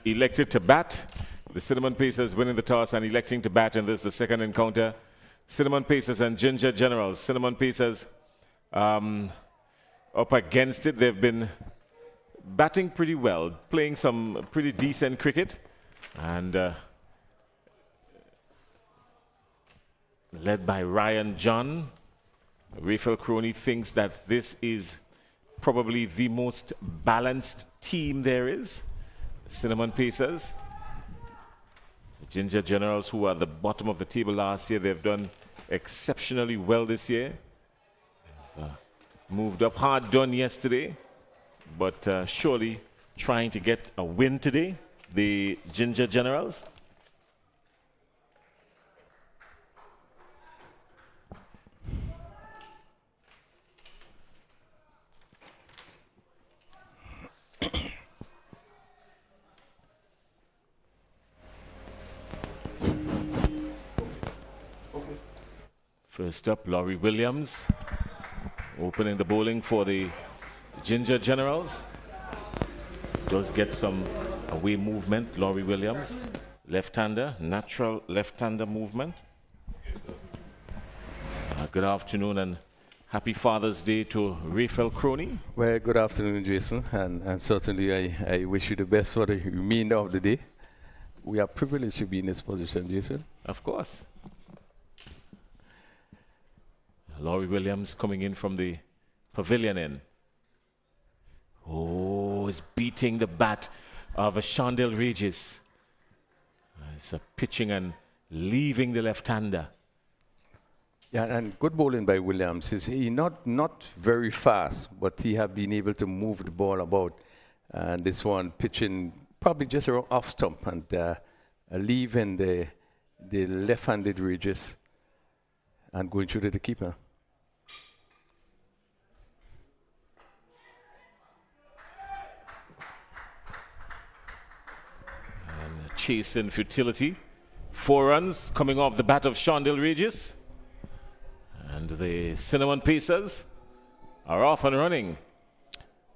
elected to bat. The Cinnamon Pacers winning the toss and electing to bat in this, the second encounter. Cinnamon Pacers and Ginger Generals. Cinnamon Pacers up against it. They've been batting pretty well, playing some pretty decent cricket. And led by Ryan John. Raphael Crony thinks that this is probably the most balanced team there is. Cinnamon Pacers. The Ginger Generals, who are at the bottom of the table last year, they've done exceptionally well this year. Moved up, hard done yesterday, but surely trying to get a win today, the Ginger Generals. First up, Laurie Williams, opening the bowling for the Ginger Generals. Does get some away movement, Laurie Williams. Left-hander, natural left-hander movement. Good afternoon and happy Father's Day to Raphael Crony. Well, good afternoon, Jason, and certainly I wish you the best for the remainder of the day. We are privileged to be in this position, Jason. Of course. Laurie Williams coming in from the pavilion end. Oh, is beating the bat of Shondell Regis. It's a pitching and leaving the left-hander. Yeah, and good bowling by Williams. He not very fast, but he have been able to move the ball about. And this one pitching probably just around off stump and leaving the left-handed Regis and going through to the keeper. Chase in futility. 4 runs coming off the bat of Shondell Regis. And the Cinnamon Pacers are off and running.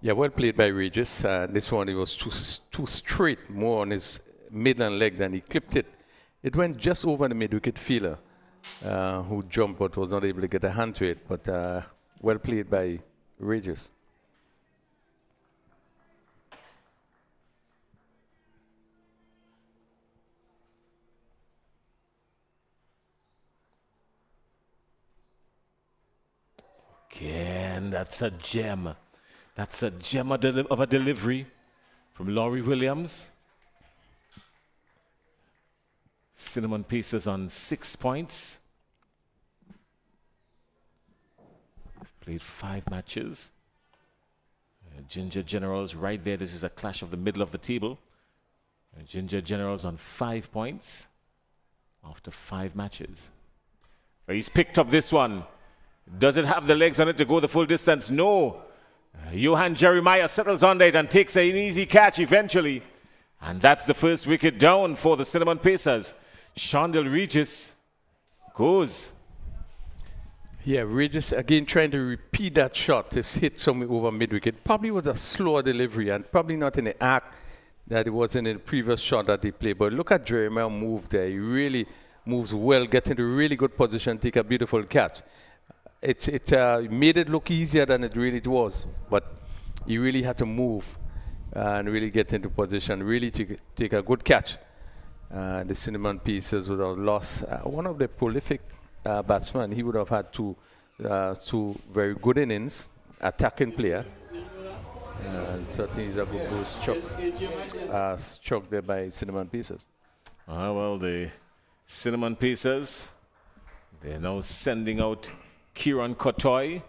Yeah, well played by Regis. This one, he was too straight, more on his midland leg than he clipped it. It went just over the mid-wicket fielder, who jumped but was not able to get a hand to it. But well played by Regis. Again, that's a gem. That's a gem of a delivery from Laurie Williams. Cinnamon Pacers on 6 points. Played 5 matches. Ginger Generals right there. This is a clash of the middle of the table. Ginger Generals on 5 points after 5 matches. But he's picked up this one. Does it have the legs on it to go the full distance? No. Johan Jeremiah settles on it and takes an easy catch eventually. And that's the first wicket down for the Cinnamon Pacers. Shondell Regis goes. Yeah, Regis again trying to repeat that shot. It's hit somewhere over mid-wicket. Probably was a slower delivery and probably not in the act that it was in the previous shot that they played. But look at Jeremiah move there. He really moves well, get into a really good position, take a beautiful catch. It made it look easier than it really was, but he really had to move and really get into position, really take a good catch. The Cinnamon Pacers would have lost one of the prolific batsmen. He would have had two very good innings, attacking player. Certainly is a good goal struck there by Cinnamon Pacers. Well, the Cinnamon Pacers, they're now sending out Kieran Kotoy,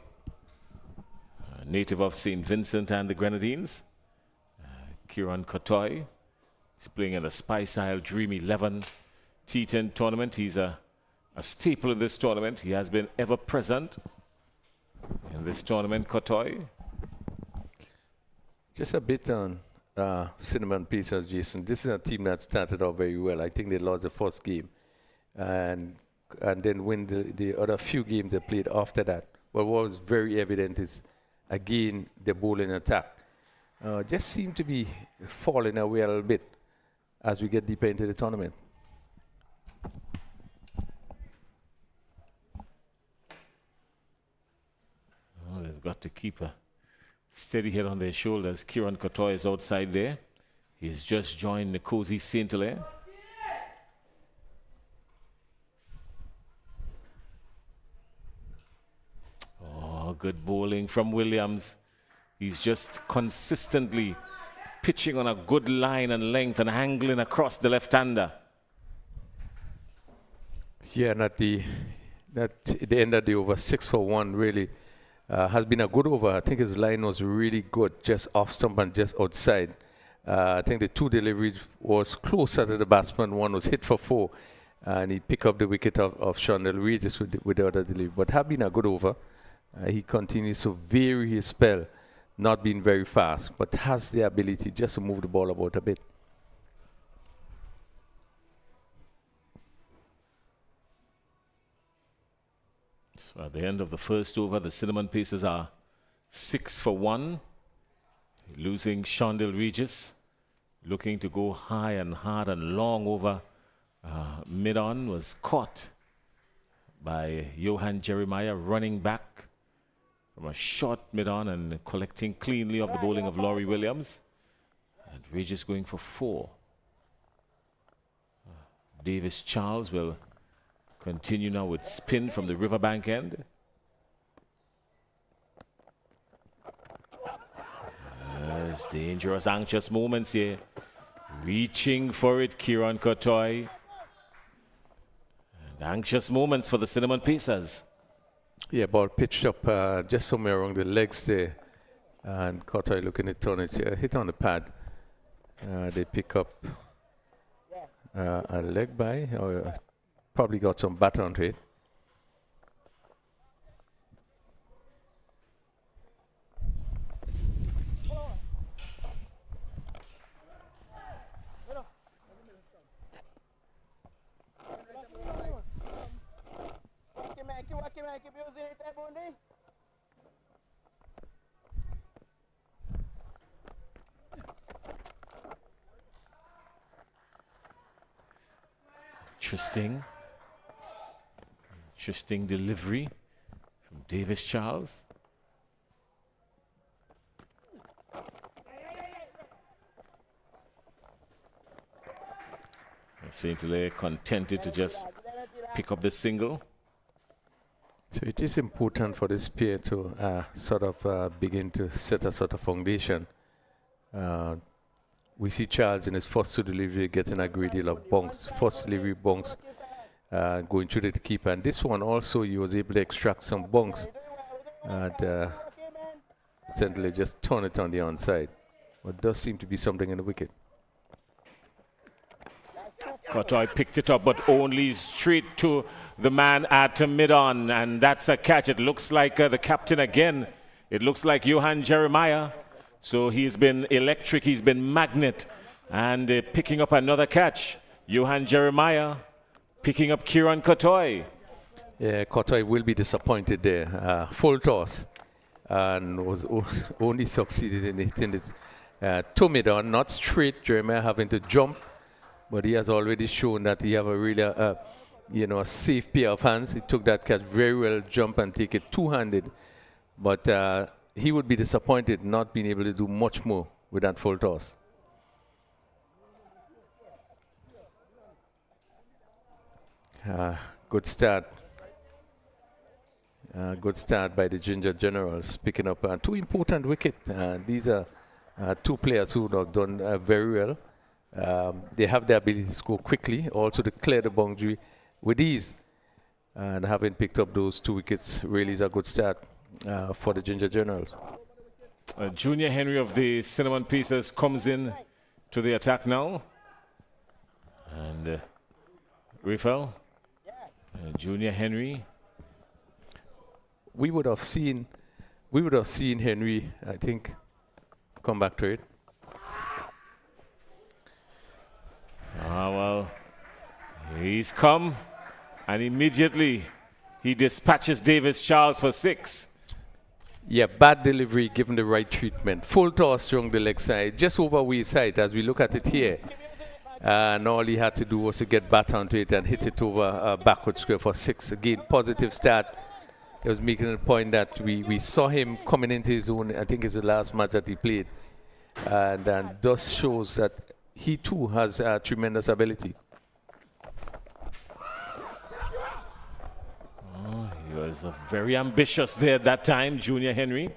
native of St. Vincent and the Grenadines. Kieran Kotoy is playing in the Spice Isle Dream 11 T10 tournament. He's a staple in this tournament. He has been ever present in this tournament, Kotoy. Just a bit on Cinnamon Pacers, Jason. This is a team that started off very well. I think they lost the first game. And then win the other few games they played after that. But what was very evident is, again, the bowling attack just seemed to be falling away a little bit. as we get deeper into the tournament. Oh, they've got to keep a steady head on their shoulders. Kieran Kotoy is outside there. He's just joined Nkosi Saint-Hilaire. Oh, good bowling from Williams. He's just consistently pitching on a good line and length and angling across the left-hander. Yeah, and at the end of the over, 6 for 1 really has been a good over. I think his line was really good, just off stump and just outside. I think the 2 deliveries was closer to the batsman. One was hit for 4, and he picked up the wicket of Shondell Regis with the other delivery. But have been a good over. He continues to vary his spell, not being very fast, but has the ability just to move the ball about a bit. So at the end of the first over, the Cinnamon Pacers are 6 for 1. Losing Shondell Regis, looking to go high and hard and long over mid-on, was caught by Johan Jeremiah running back from a short mid-on and collecting cleanly off the bowling of Laurie Williams. And Regis going for 4. Davis Charles will continue now with spin from the Riverbank end. There's dangerous, anxious moments here. Reaching for it, Kieran Kotoy. And anxious moments for the Cinnamon Pacers. Yeah, ball pitched up just somewhere around the legs there. And Kotoy looking at turn it, hit on the pad. They pick up a leg by, or probably got some batter onto it. Interesting delivery from Davis Charles. Saint-Hilaire contented to just pick up the single. So it is important for this pair to sort of begin to set a sort of foundation. We see Charles in his first 2 delivery getting a great deal of bunks. First delivery bunks going through the keeper. And this one also he was able to extract some bunks. And Saint-Hilaire just turn it on the onside. But does seem to be something in the wicket. Kotoy picked it up, but only straight to the man at mid-on, and that's a catch. It looks like the captain again. It looks like Johan Jeremiah. So he's been electric, he's been magnet, and picking up another catch. Johan Jeremiah picking up Kieran Kotoy. Yeah, Kotoy will be disappointed there. Full toss, and was only succeeded in hitting it to mid-on, not straight. Jeremiah having to jump. But he has already shown that he have a really, a safe pair of hands. He took that catch very well, jump and take it 2-handed. But he would be disappointed not being able to do much more with that full toss. Good start. Good start by the Ginger Generals, picking up 2 important wickets. These are 2 players who have done very well. They have the ability to score quickly, also to clear the boundary with ease. And having picked up those 2 wickets really is a good start for the Ginger Generals. Junior Henry of the Cinnamon Pacers comes in to the attack now. And Rafael, Junior Henry. We would have seen Henry, I think, come back to it. Well, he's come, and immediately he dispatches Davis Charles for 6. Yeah, bad delivery given the right treatment. Full toss along the leg side, just over waist side as we look at it here. And all he had to do was to get back onto it and hit it over backward square for 6. Again, positive start. He was making a point that we saw him coming into his own. I think it's the last match that he played. And thus shows that he too has tremendous ability. Oh, he was very ambitious there at that time, Junior Henry,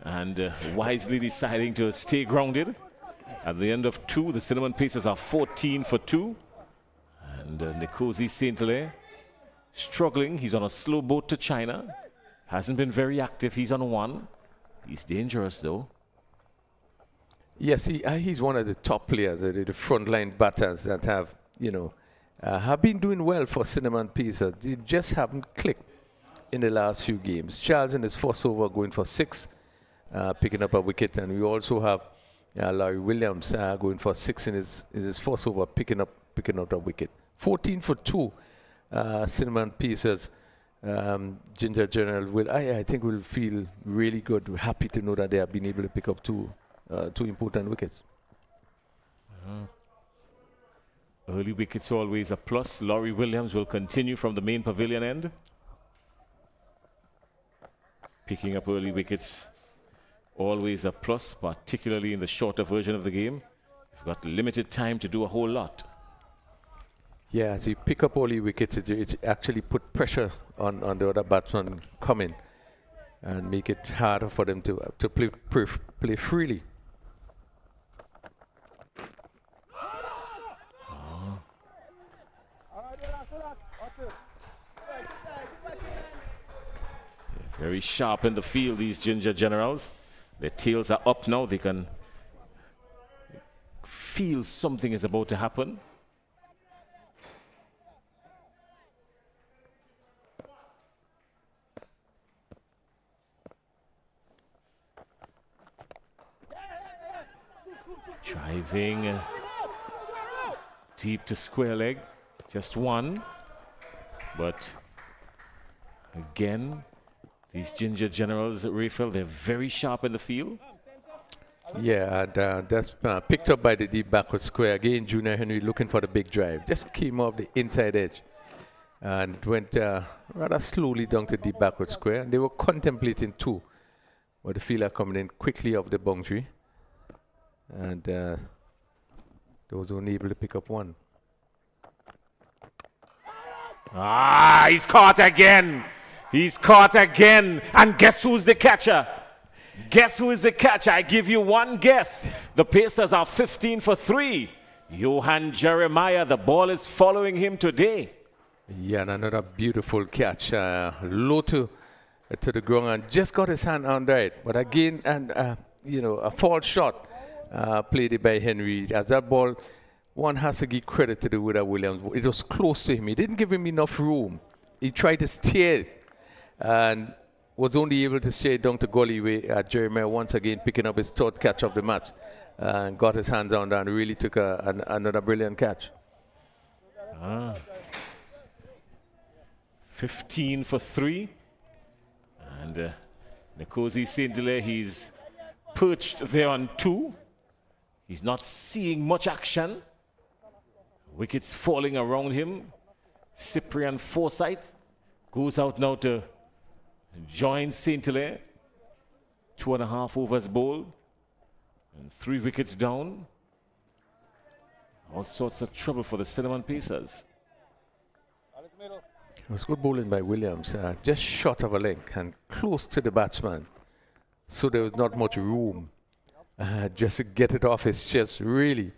and wisely deciding to stay grounded. At the end of 2, the Cinnamon Pacers are 14 for 2. And Nkosi Saint-Hilaire struggling. He's on a slow boat to China. Hasn't been very active. He's on 1. He's dangerous, though. Yes, he's one of the top players, the frontline batters that have, have been doing well for Cinnamon Pacers. They just haven't clicked in the last few games. Charles in his first over going for 6, picking up a wicket. And we also have Larry Williams going for 6 in his first over, picking up a wicket. 14 for 2, Cinnamon Pacers. Ginger General will, I think, will feel really good. We're happy to know that they have been able to pick up two important wickets. Early wickets always a plus. Laurie Williams will continue from the main pavilion end, picking up early wickets. Always a plus, particularly in the shorter version of the game. You've got limited time to do a whole lot. Yeah, as you pick up early wickets, it actually put pressure on the other batsman coming and make it harder for them to play freely. Very sharp in the field, these Ginger Generals. Their tails are up now. They can feel something is about to happen. Driving deep to square leg. Just 1. But again, these Ginger Generals, Rayfield, they're very sharp in the field. Yeah, and that's picked up by the deep backward square. Again, Junior Henry looking for the big drive. Just came off the inside edge and went rather slowly down to deep backward square. And they were contemplating 2, but the fielder coming in quickly off the boundary. And they was only able to pick up 1. He's caught again. He's caught again. And guess who's the catcher? Guess who is the catcher? I give you one guess. The Pacers are 15 for 3. Johan Jeremiah, the ball is following him today. Yeah, and another beautiful catch. Low to the ground and just got his hand under it. But again, a false shot played by Henry. As that ball, one has to give credit to the Willa Williams. It was close to him. He didn't give him enough room. He tried to steer it and was only able to steer it down to gully way. Jeremiah once again picking up his 3rd catch of the match and got his hands on that and really took another brilliant catch. 15 for 3. And Nkosi Saint-Hilaire, he's perched there on 2. He's not seeing much action. Wickets falling around him. Cyprian Forsyth goes out now to join Saint-Hilaire. 2.5 overs bowled. And 3 wickets down. All sorts of trouble for the Cinnamon Pacers. It was good bowling by Williams. Just short of a length and close to the batsman. So there was not much room just to get it off his chest, really.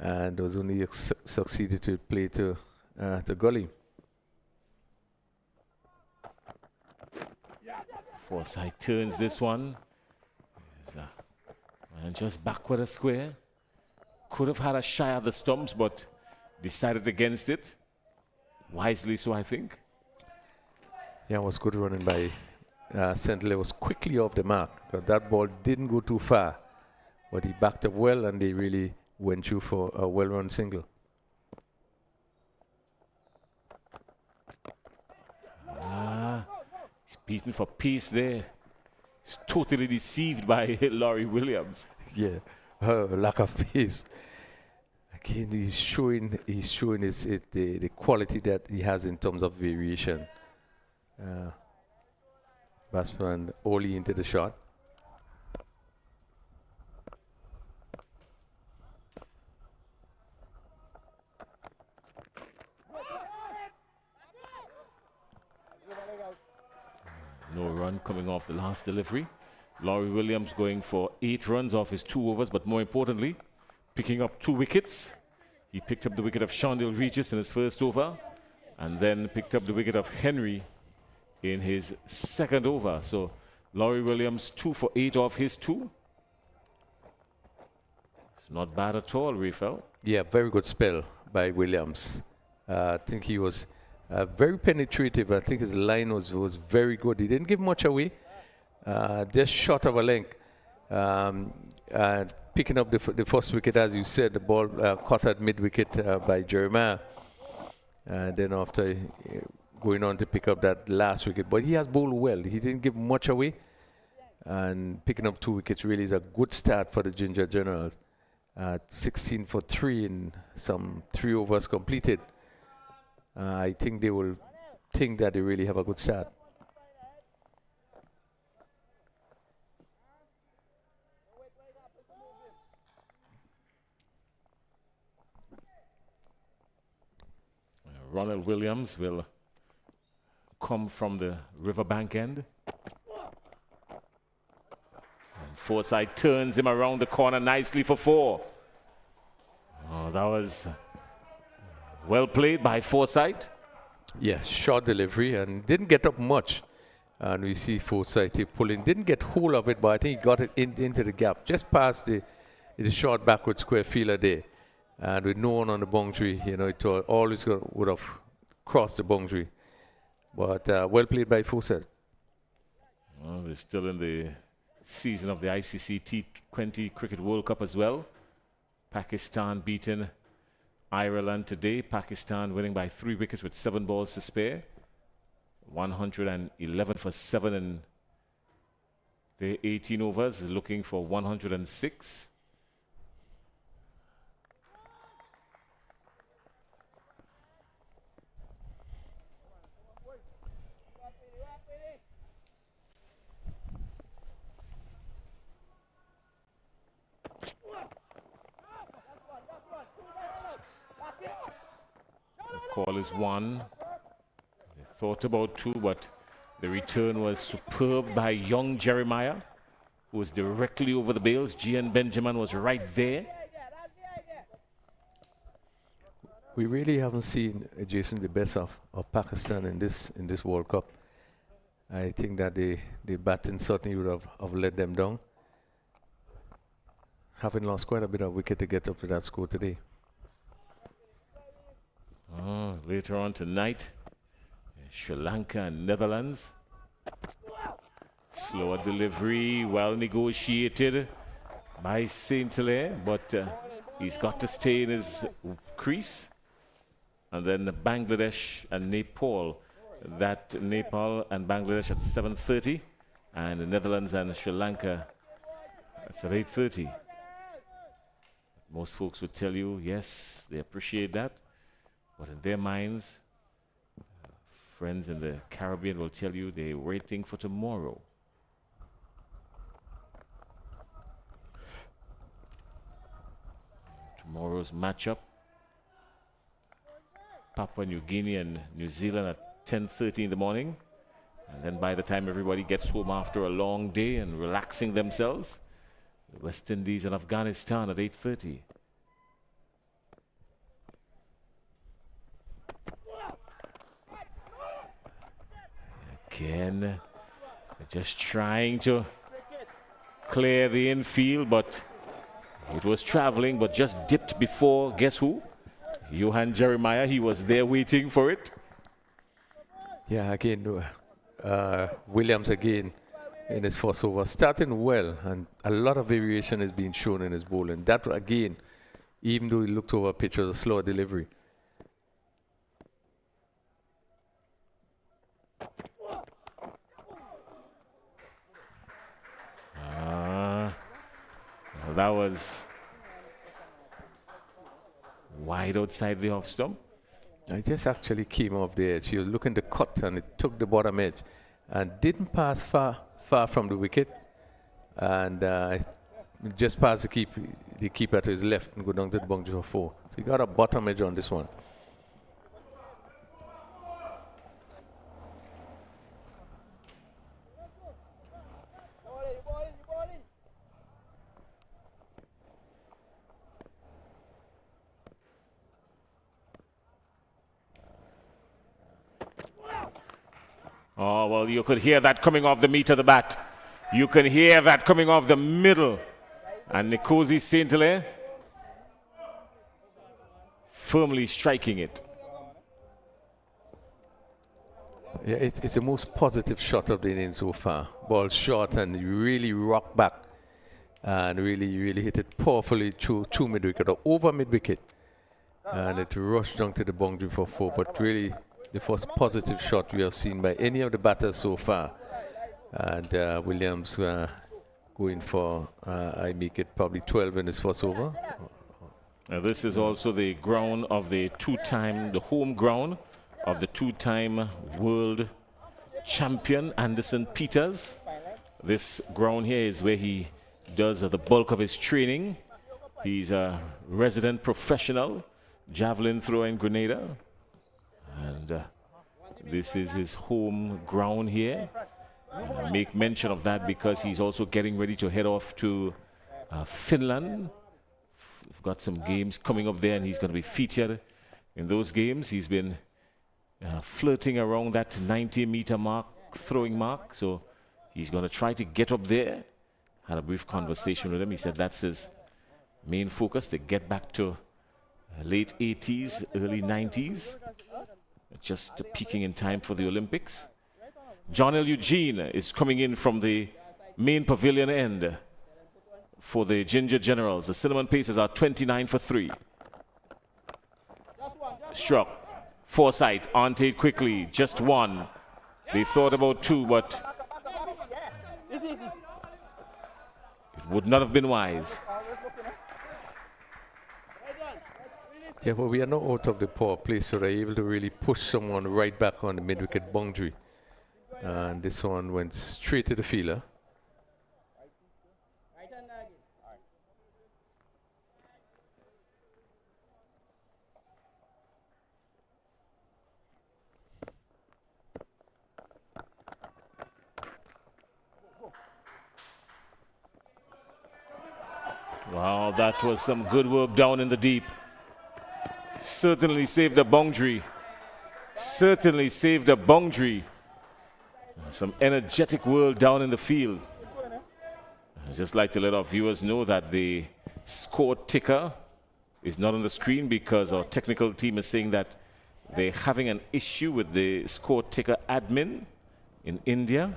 And was only succeeded to play to gully. Forsyth turns this one. And just backward a square. Could have had a shy of the stumps, but decided against it. Wisely so, I think. Yeah, it was good running by Saint-Hilaire. Was quickly off the mark, because that ball didn't go too far. But he backed up well, and they really went through for a well-run single. He's beaten for pace there. He's totally deceived by Laurie Williams. Yeah, lack of pace. again, he's showing the quality that he has in terms of variation. Batsman Oli into the shot. No run coming off the last delivery. Laurie Williams going for 8 runs off his 2 overs, but more importantly, picking up 2 wickets. He picked up the wicket of Shondale Regis in his first over, and then picked up the wicket of Henry in his second over. So Laurie Williams 2 for 8 off his 2. It's not bad at all, Rafael. Yeah, very good spell by Williams. I think he was very penetrative. I think his line was very good. He didn't give much away. Just short of a length. Picking up the first wicket, as you said, the ball caught at mid-wicket by Jeremiah. Then after going on to pick up that last wicket. But he has bowled well. He didn't give much away. And picking up 2 wickets really is a good start for the Ginger Generals. 16 for 3 in some 3 overs completed. I think they will think that they really have a good start. Ronald Williams will come from the riverbank end. And Forsyth turns him around the corner nicely for 4. Oh, that was well played by Forsyth. Yeah, short delivery and didn't get up much. And we see Forsyth pulling, didn't get hold of it, but I think he got it into the gap, just past the short backward square fielder there. And with no one on the boundary, you know, it always would have crossed the boundary. But well played by Forsyth. Well, they're still in the season of the ICC T20 Cricket World Cup as well. Pakistan beaten Ireland today. Pakistan winning by 3 wickets with 7 balls to spare. 111 for 7 in their 18 overs, looking for 106. Call is 1. They thought about 2, but the return was superb by young Jeremiah, who was directly over the bails. Gian Benjamin was right there. We really haven't seen, Jason, the best of Pakistan in this World Cup. I think that the batting certainly would have let them down, having lost quite a bit of wicket to get up to that score today. Later on tonight, Sri Lanka and Netherlands. Slower delivery, well negotiated by Saint Hilaire, but he's got to stay in his crease. And then Bangladesh and Nepal. That Nepal and Bangladesh at 7:30, and the Netherlands and Sri Lanka that's at 8:30. Most folks would tell you, yes, they appreciate that. But in their minds, friends in the Caribbean will tell you they're waiting for tomorrow. Tomorrow's matchup, Papua New Guinea and New Zealand at 10:30 in the morning. And then by the time everybody gets home after a long day and relaxing themselves, the West Indies and Afghanistan at 8:30. Again, just trying to clear the infield, but it was traveling, but just dipped before, guess who? Johan Jeremiah. He was there waiting for it. Yeah, again, Williams again in his first over, starting well, and a lot of variation is being shown in his bowling. That again, even though he looked over pitch, was a slower delivery. wide outside the off stump. I just actually came off the edge. He was looking to cut and it took the bottom edge and didn't pass far from the wicket. And just passed the keeper to his left and go down to the boundary for 4. So he got a bottom edge on this one. Oh, well, you could hear that coming off the meat of the bat. You can hear that coming off the middle. And Nkosi Saint-Hilaire firmly striking it. Yeah, it's the most positive shot of the innings so far. Ball short and really rocked back and really hit it powerfully through mid-wicket or over mid-wicket. And it rushed down to the boundary for 4, but really the first positive shot we have seen by any of the batters so far. And Williams going for, I make it probably 12 in his first over. This is also the ground of the the home ground of the 2-time world champion Anderson Peters. This ground here is where he does the bulk of his training. He's a resident professional javelin thrower in Grenada. And this is his home ground here. Make mention of that because he's also getting ready to head off to Finland. We've got some games coming up there and he's going to be featured in those games. He's been flirting around that 90-meter mark, throwing mark. So he's going to try to get up there. Had a brief conversation with him. He said that's his main focus, to get back to late 80s, early 90s. Just peaking in time for the Olympics. John L. Eugene is coming in from the main pavilion end for the Ginger Generals. The Cinnamon Pacers are 29 for 3. Struck. Forsyth onto it quickly. Just 1. They thought about 2, but it would not have been wise. Yeah, but we are not out of the power play, so they're able to really push someone right back on the mid-wicket boundary. And this one went straight to the fielder. Wow, that was some good work down in the deep. Certainly saved the boundary. Certainly saved the boundary. Some energetic work down in the field. I'd just like to let our viewers know that the score ticker is not on the screen because our technical team is saying that they're having an issue with the score ticker admin in India.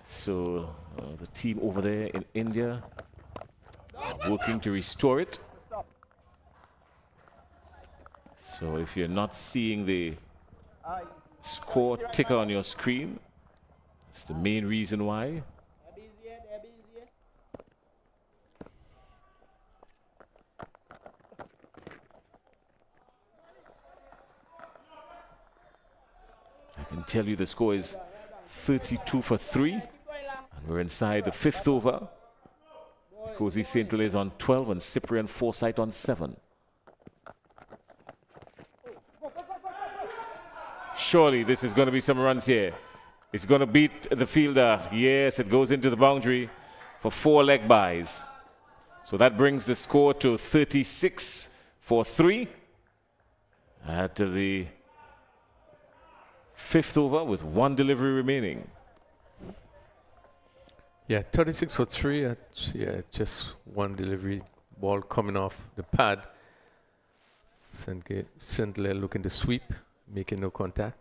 So the team over there in India are working to restore it. So if you're not seeing the score ticker on your screen, it's the main reason why. I can tell you the score is 32 for 3. And we're inside the 5th over. Nkosi Saint-Hilaire is on 12 and Cyprian Forsyth on 7. Surely this is going to be some runs here. It's going to beat the fielder. Yes, it goes into the boundary for 4 leg byes. So that brings the score to 36 for 3 at the 5th over with 1 delivery remaining. Yeah, 36 for 3. Yeah, just 1 delivery. Ball coming off the pad. Saint-Hilaire looking to sweep, making no contact.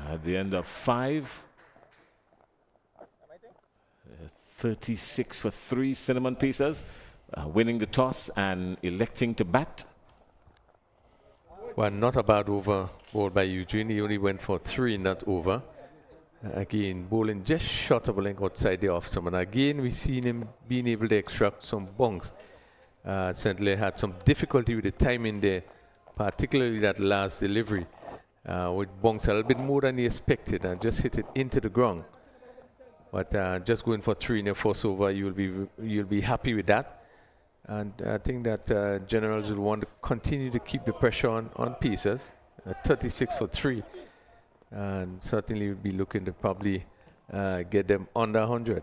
At the end of 5, 36 for 3, Cinnamon Pacers winning the toss and electing to bat. Well, not a bad over bowled by Eugene. He only went for 3, not over. Again, bowling just short of a length outside the off stump. And again, we've seen him being able to extract some bunks. Certainly had some difficulty with the timing there, particularly that last delivery, with bunks a little bit more than he expected and just hit it into the ground. But just going for 3 in the first over, you'll be happy with that. And I think that Generals will want to continue to keep the pressure on pieces. 36 for 3. And certainly will be looking to probably get them under 100.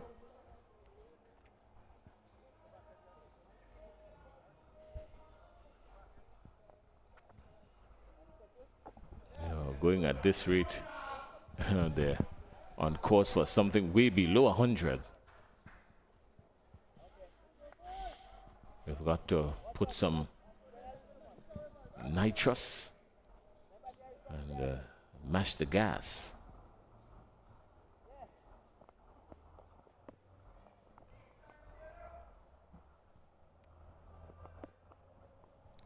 Going at this rate, they're on course for something way below 100. We've got to put some nitrous and mash the gas.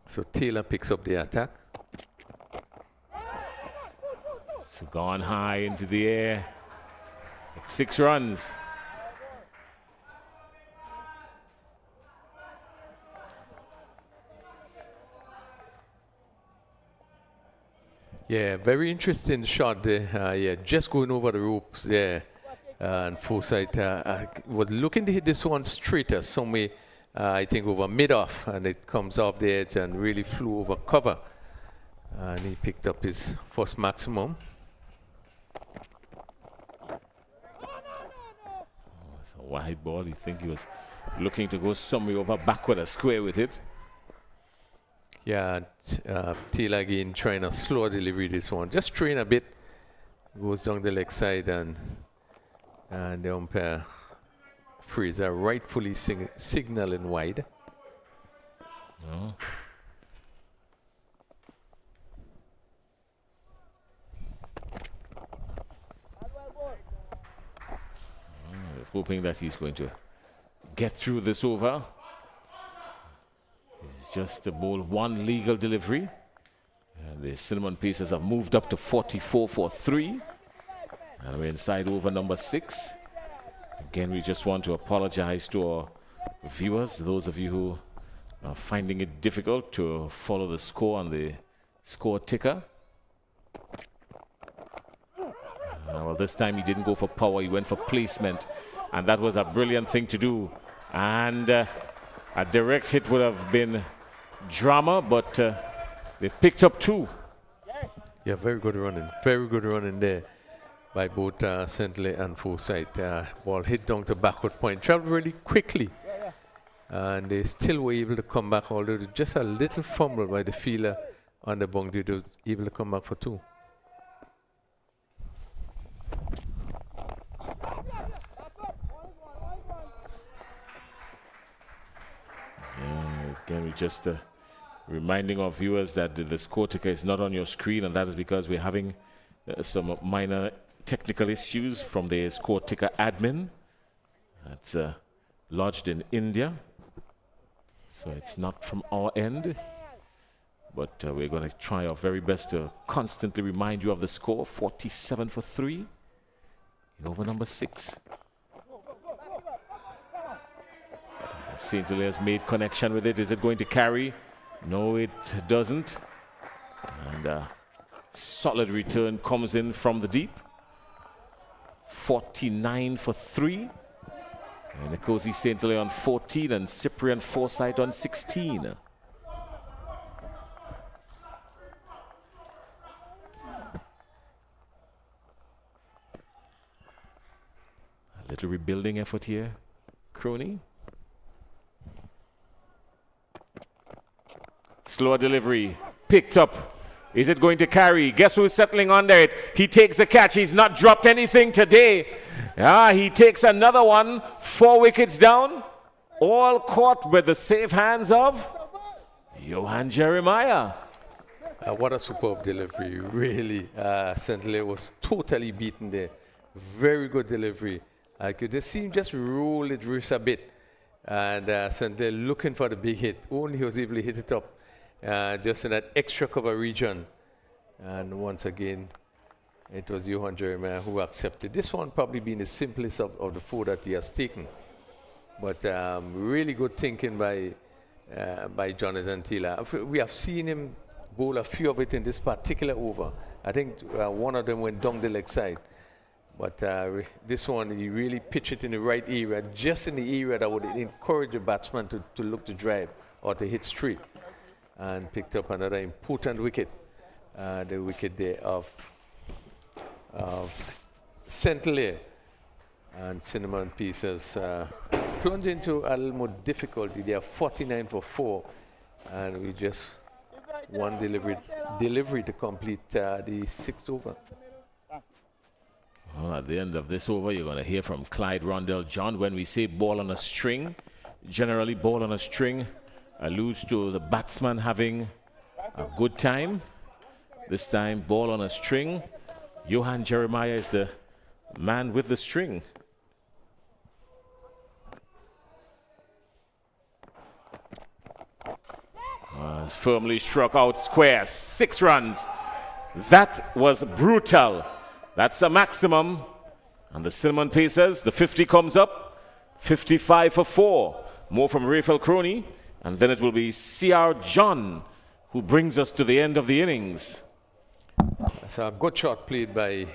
So Taylor picks up the attack. So gone high into the air. It's 6 runs. Yeah, very interesting shot there. Yeah, just going over the ropes there. And Forsyth was looking to hit this one straighter somewhere, I think over mid-off, and it comes off the edge and really flew over cover. And he picked up his first maximum. It's a wide ball. You think he was looking to go somewhere over backward a square with it. Yeah, Taylor again trying a slower delivery this one. Just train a bit. Goes down the leg side and the umpire Fraser rightfully signaling wide. Oh. Hoping that he's going to get through this over. It's just a bowl 1 legal delivery. And the Cinnamon Pacers have moved up to 44 for 3. And we're inside over number 6. Again, we just want to apologize to our viewers, those of you who are finding it difficult to follow the score on the score ticker. Well, this time he didn't go for power, he went for placement. And that was a brilliant thing to do. And a direct hit would have been drama, but they've picked up 2. Yeah, very good running there by both Sentley and Forsyth. Ball hit down to backward point, traveled really quickly. And they still were able to come back, although just a little fumble by the fielder on the bunk. They were able to come back for 2. Again, we just reminding our viewers that the score ticker is not on your screen, and that is because we're having some minor technical issues from the score ticker admin. That's lodged in India, so it's not from our end. But we're going to try our very best to constantly remind you of the score. 47 for 3 in over number 6. St. Hilaire's made connection with it. Is it going to carry? No, it doesn't. And a solid return comes in from the deep. 49 for 3. And Nkosi St. Hilaire on 14 and Cyprian Forsyth on 16. A little rebuilding effort here, Crony. Slower delivery, picked up. Is it going to carry? Guess who's settling under it? He takes the catch. He's not dropped anything today. He takes another one. 4 wickets down. All caught with the safe hands of Johan Jeremiah. What a superb delivery, really. St. Hilaire was totally beaten there. Very good delivery. I could just see him just roll it wrist a bit. And St. Hilaire looking for the big hit. Only he was able to hit it up just in that extra cover region. And once again, it was Johan Jeremiah who accepted. This one probably being the simplest of the four that he has taken. But really good thinking by Jonathan Taylor. We have seen him bowl a few of it in this particular over. I think one of them went down the leg side. But this one, he really pitched it in the right area, just in the area that would encourage a batsman to look to drive or to hit straight. And picked up another important wicket, the wicket there of St. Lear. And Cinnamon Pieces plunged into a little more difficulty. They are 49 for 4, and we just one delivery to complete the 6th over. Well, at the end of this over, you're going to hear from Clyde Rondell John. When we say ball on a string, generally ball on a string alludes to the batsman having a good time. This time, ball on a string. Johan Jeremiah is the man with the string. Firmly struck out square, 6 runs. That was brutal. That's a maximum. And the Cinnamon Pacers, the 50 comes up, 55 for 4. More from Rafael Crony. And then it will be C.R. John who brings us to the end of the innings. That's a good shot played by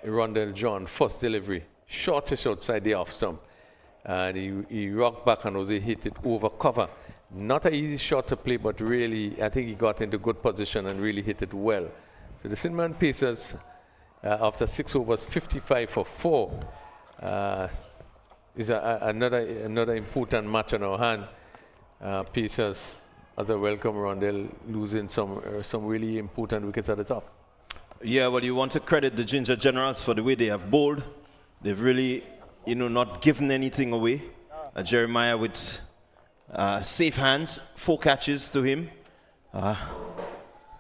Rondell John. First delivery, shortish outside the off stump. And he rocked back and was hit it over cover. Not an easy shot to play, but really, I think he got into good position and really hit it well. So the Cinnamon Pacers, after 6 overs, 55 for 4, is another important match on our hand. Pacers, as a welcome Rondell, losing some really important wickets at the top. Yeah, well, you want to credit the Ginger Generals for the way they have bowled. They've really, not given anything away. Jeremiah with safe hands, 4 catches to him,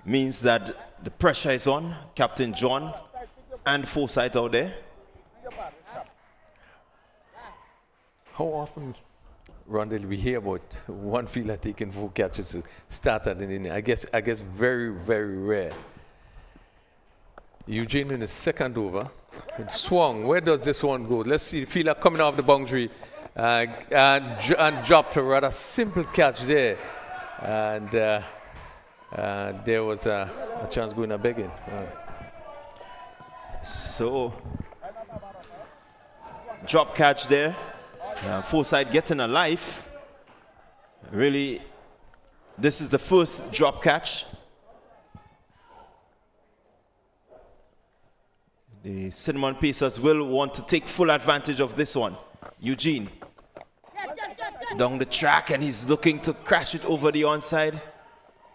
means that the pressure is on. Captain John and Forsyth out there. How often, Rondell, we hear about one fielder taking 4 catches to start at an inning? I guess very, very rare. Eugene in the 2nd over. It swung. Where does this one go? Let's see the fielder coming off the boundary and dropped a rather simple catch there. And there was a chance going a begging. So, drop catch there. Forsyth getting a life. Really, this is the first drop catch. The Cinnamon Pacers will want to take full advantage of this one. Eugene down the track, and he's looking to crash it over the onside.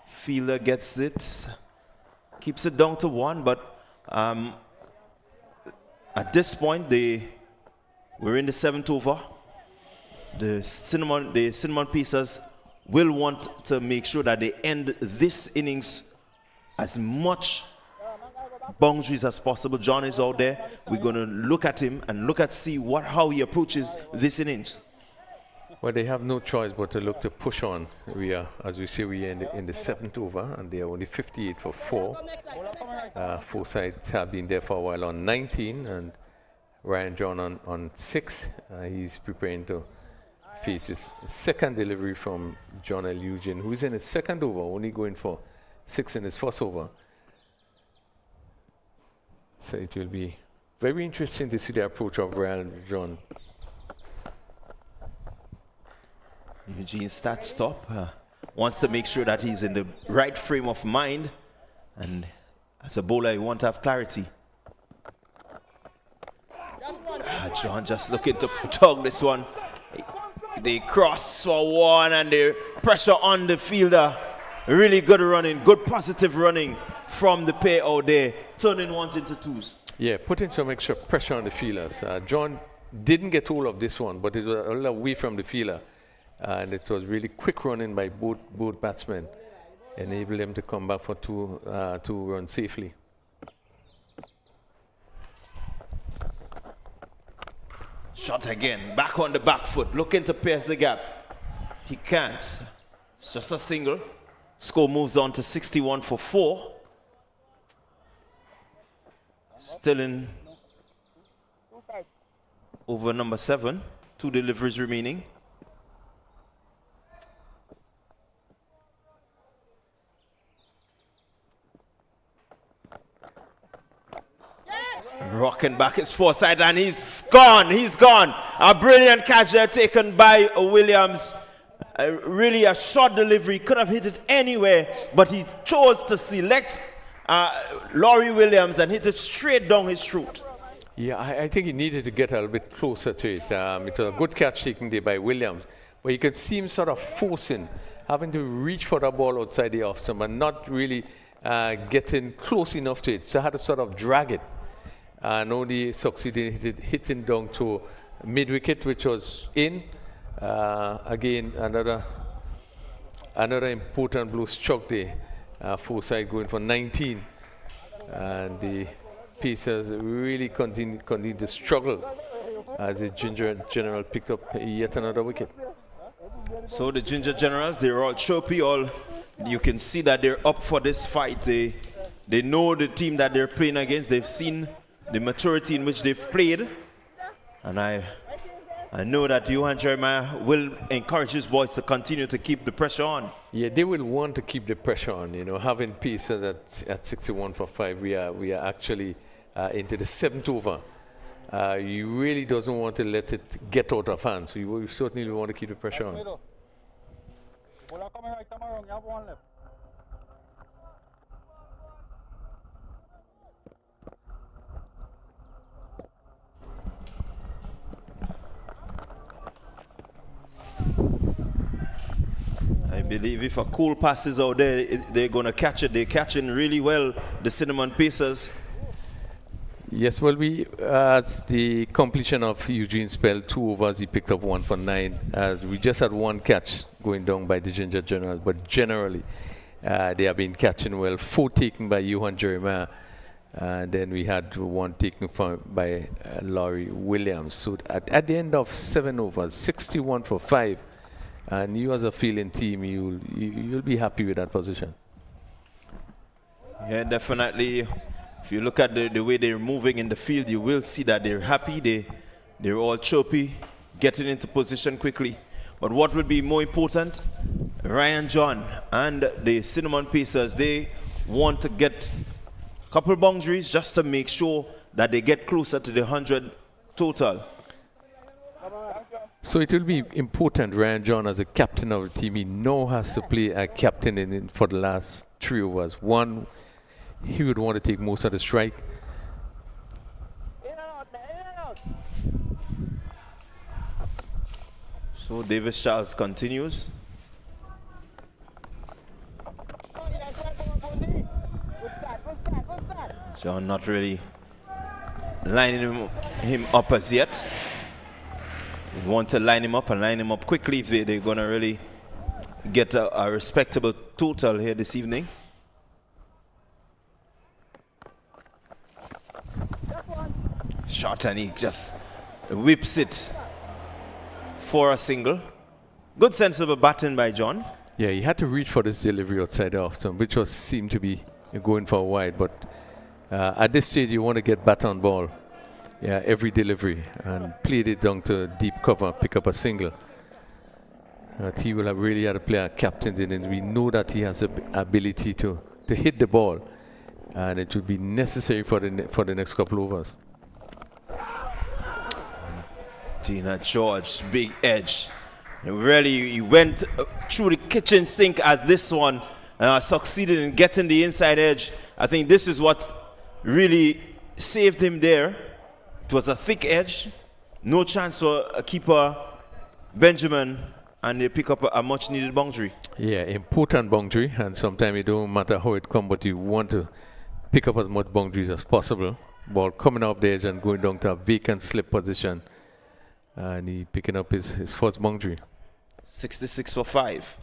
Fielder gets it, keeps it down to 1, but at this point we're in the 7th over. The Cinnamon Pacers will want to make sure that they end this innings as much boundaries as possible. John is out there. We're going to look at him and see how he approaches this innings. Well, they have no choice but to look to push on. We are, as we say, we are in the 7th over, and they are only 58 for 4. Forsyth have been there for a while on 19, and Ryan John on 6. He's preparing to face his 2nd delivery from John L. Eugene, who's in his 2nd over, only going for 6 in his 1st over. So it will be very interesting to see the approach of Ryan John. Eugene start stop, wants to make sure that he's in the right frame of mind, and as a bowler you want to have clarity. John just looking to tug this one. They cross for 1 and the pressure on the fielder. Really good running, good positive running from the pair out there, turning 1s into 2s. Yeah, putting some extra pressure on the fielders. John didn't get hold of this one, but it was a little away from the fielder. And it was really quick running by both batsmen, enabled them to come back for 2 runs safely. Shot again, back on the back foot, looking to pierce the gap. He can't. It's just a single. Score moves on to 61 for 4. Still in over number 7. 2 deliveries remaining. Rocking back his foresight, and he's gone. He's gone. A brilliant catch there taken by Williams. Really a short delivery. Could have hit it anywhere, but he chose to select Laurie Williams and hit it straight down his throat. Yeah, I think he needed to get a little bit closer to it. It was a good catch taken there by Williams, but you could see him sort of forcing, having to reach for the ball outside the off stump and not really getting close enough to it. So I had to sort of drag it. And only succeeded in hitting down to mid-wicket, which was in. Again, another important blue struck there. Foresight going for 19. And the Pacers really continued to struggle as the Ginger General picked up yet another wicket. So the Ginger Generals, they're all chirpy. You can see that they're up for this fight. They know the team that they're playing against. They've seen the maturity in which they've played, and I know that Johan Jeremiah will encourage his boys to continue to keep the pressure on. Yeah, they will want to keep the pressure on. You know, having Pacers at 61 for 5, we are actually into the 7th over. You really doesn't want to let it get out of hand, so you certainly want to keep the pressure on. I believe if a cool pass is out there, they're going to catch it. They're catching really well, the Cinnamon Pacers. Yes, well, as the completion of Eugene's spell, 2 overs, he picked up 1 for 9. As we just had 1 catch going down by the Ginger Generals, but generally they have been catching well. 4 taken by Johan Jeremiah, and then we had 1 taken by Laurie Williams. So at the end of 7 overs, 61 for 5. And you as a fielding team, you'll be happy with that position. Yeah, definitely. If you look at the way they're moving in the field, you will see that they're happy. They're all chirpy, getting into position quickly. But what will be more important, Ryan John and the Cinnamon Pacers, they want to get a couple boundaries just to make sure that they get closer to the 100 total. So it will be important, Ryan John, as a captain of the team, he now has to play a captain for the last 3 overs. 1, he would want to take most of the strike. So Davis Charles continues. John not really lining him up as yet. We want to line him up and line him up quickly if they're going to really get a respectable total here this evening. Shot, and he just whips it for a single. Good sense of a batting by John. Yeah, he had to reach for this delivery outside the off stump, which seemed to be going for a wide. But at this stage, you want to get bat on ball. Yeah, every delivery, and played it down to deep cover, pick up a single. He will have really had to play a captain in, and we know that he has the ability to hit the ball, and it will be necessary for the next couple overs. Tina George, big edge. Really, he went through the kitchen sink at this one, succeeded in getting the inside edge. I think this is what really saved him there. It was a thick edge, no chance for a keeper, Benjamin, and they pick up a much needed boundary. Yeah, important boundary, and sometimes it don't matter how it comes, but you want to pick up as much boundaries as possible. Ball coming off the edge and going down to a vacant slip position, and he picking up his first boundary. 66 for 5.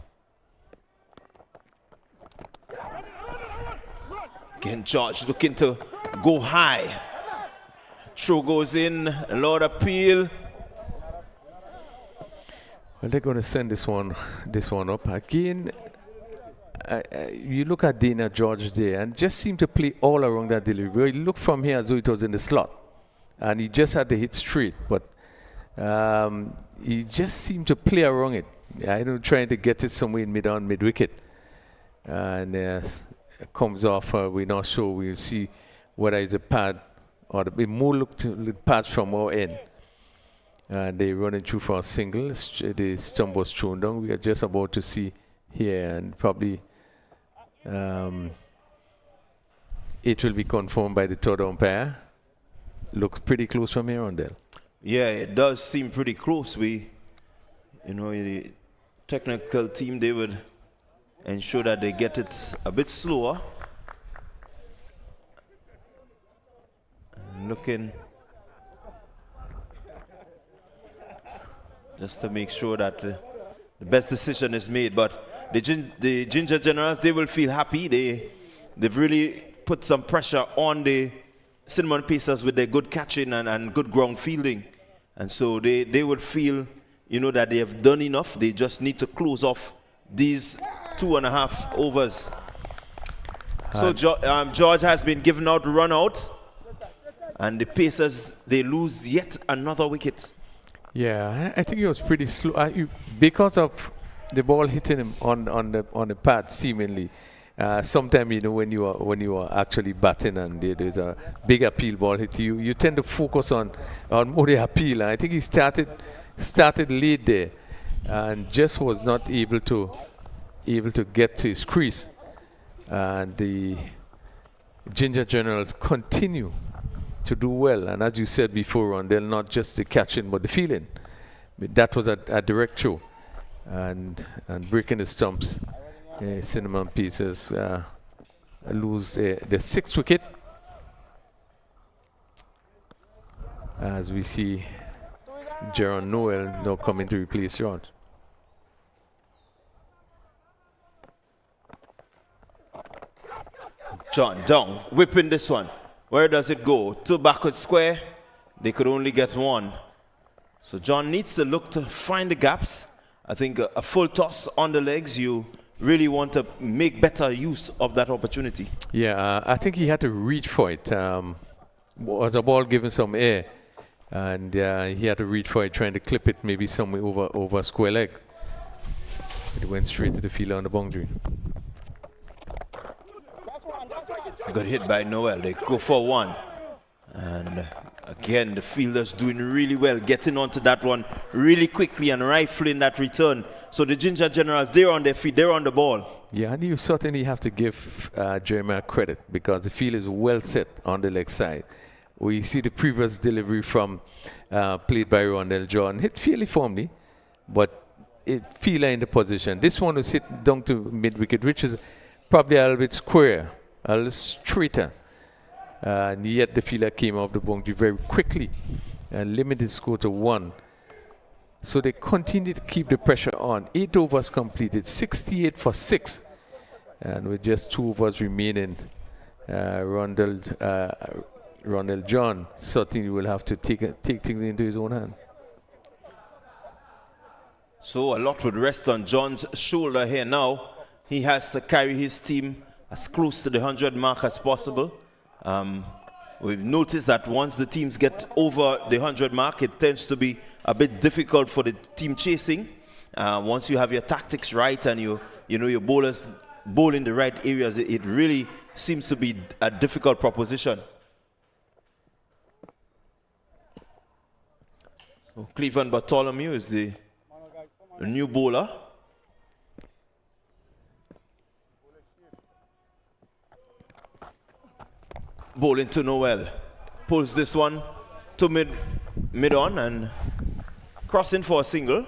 Again, George looking to go high. Throw goes in, Lord appeal. Well, they're going to send this one up again. you look at Dana George there and just seemed to play all around that delivery. He looked from here as though it was in the slot. And he just had to hit straight. But he just seemed to play around it. I know, trying to get it somewhere in mid-on, mid-wicket. And it comes off. We're not sure. We'll see whether it's a pad or the more look to pads from our end. And they running through for a single. The stump was thrown down. We are just about to see here, and probably it will be confirmed by the third umpire. Looks pretty close from here on there. Yeah, it does seem pretty close. The technical team, they would ensure that they get it a bit slower. Looking just to make sure that the best decision is made. But the Ginger Generals, they will feel happy. They've really put some pressure on the Cinnamon Pacers with their good catching and good ground fielding. And so they would feel, that they have done enough. They just need to close off these 2.5 overs. So George has been given out the run out. And the Pacers, they lose yet another wicket. Yeah, I think he was pretty slow because of the ball hitting him on the pad seemingly. Sometimes when you are actually batting and there's a big appeal ball hit you tend to focus on more the appeal. And I think he started late there and just was not able to get to his crease. And the Ginger Generals continue to do well, and as you said before, Ron, they're not just the catching but the feeling. That was a direct show, and breaking the stumps. Cinnamon Pacers lose the 6th wicket, as we see Jaron Noel now coming to replace George. John down, whipping this one. Where does it go? To backward square. They could only get one. So John needs to look to find the gaps. I think a full toss on the legs, you really want to make better use of that opportunity. Yeah, I think he had to reach for it. Was a ball given some air, and he had to reach for it, trying to clip it maybe somewhere over square leg. It went straight to the fielder on the boundary. Good hit by Noel. They go for one. And again, the fielders doing really well, getting onto that one really quickly and rifling that return. So the Ginger Generals, they're on their feet, they're on the ball. Yeah, and you certainly have to give Jeremiah credit because the field is well set on the leg side. We see the previous delivery from played by Rondell John, hit fairly firmly, but it fielder in the position. This one was hit down to mid-wicket, which is probably a little bit square, a little straighter. And yet the fielder came off the boundary very quickly and limited score to 1. So they continue to keep the pressure on. 8 overs completed, 68 for 6. And with just 2 overs remaining, Rondell John certainly will have to take things into his own hand. So a lot would rest on John's shoulder here now. He has to carry his team as close to the 100 mark as possible. We've noticed that once the teams get over the 100 mark, it tends to be a bit difficult for the team chasing. Once you have your tactics right and your bowlers bowl in the right areas, it really seems to be a difficult proposition. So Cleveland Bartholomew is the new bowler. Bowling to Noel. Pulls this one to mid-on and crossing for a single.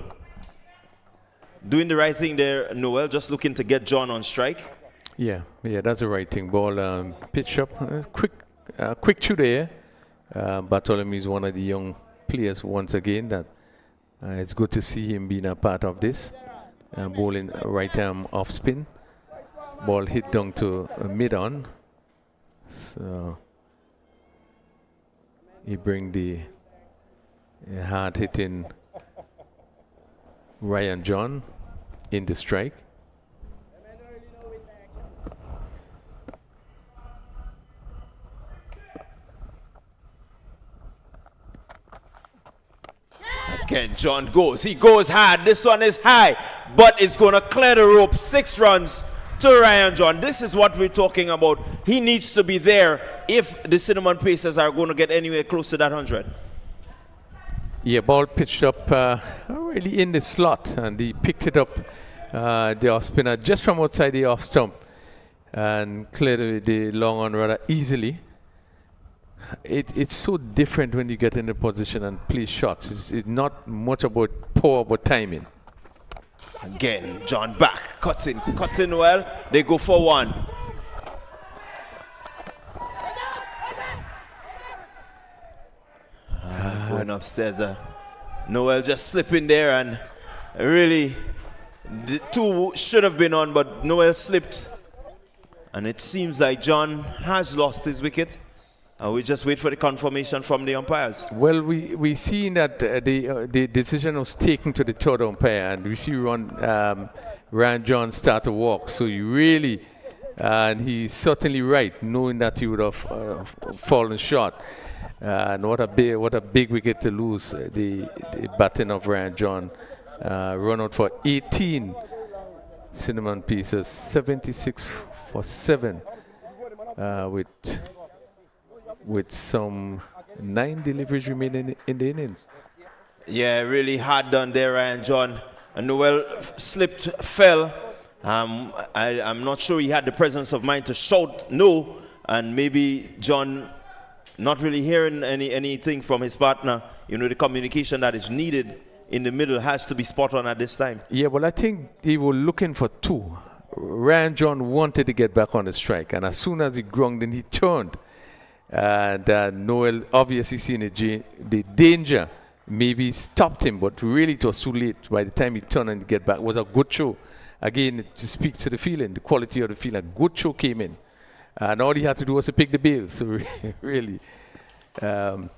Doing the right thing there, Noel, just looking to get John on strike. Yeah, that's the right thing. Ball pitch up, quick through the air. Bartholomew is one of the young players once again that it's good to see him being a part of this. Bowling right arm off spin. Ball hit down to mid-on. So he bring the hard hitting Ryan John in the strike. Again, John goes. He goes hard. This one is high, but it's going to clear the rope. 6 runs to Ryan John. This is what we're talking about. He needs to be there if the Cinnamon Pacers are going to get anywhere close to that 100. Yeah, ball pitched up really in the slot, and he picked it up, the off spinner, just from outside the off stump, and cleared the long on rather easily. It's so different when you get in the position and play shots. It's not much about power, but timing. Again, John back, cutting well. They go for 1. Going upstairs. Noel just slipping there, and really the 2 should have been on, but Noel slipped. And it seems like John has lost his wicket. We just wait for the confirmation from the umpires. Well, we seen that the decision was taken to the third umpire, and we see Ryan John start to walk. So he really, and he's certainly right, knowing that he would have fallen short. And what a big wicket to lose, the batting of Ryan John. Run out for 18 Cinnamon Pieces, 76 for 7, with some 9 deliveries remaining in the innings. Yeah, really hard done there, Ryan John. And Noel slipped, fell. I'm not sure he had the presence of mind to shout no, and maybe John not really hearing anything from his partner. You know, the communication that is needed in the middle has to be spot on at this time. Yeah, well, I think they were looking for 2. Ryan John wanted to get back on the strike, and as soon as he grounded, then he turned. And Noel obviously seen the danger, maybe stopped him, but really it was too late. By the time he turned and get back, it was a good show. Again, to speak to the feeling, the quality of the feeling, a good show came in. And all he had to do was to pick the bails. So really, it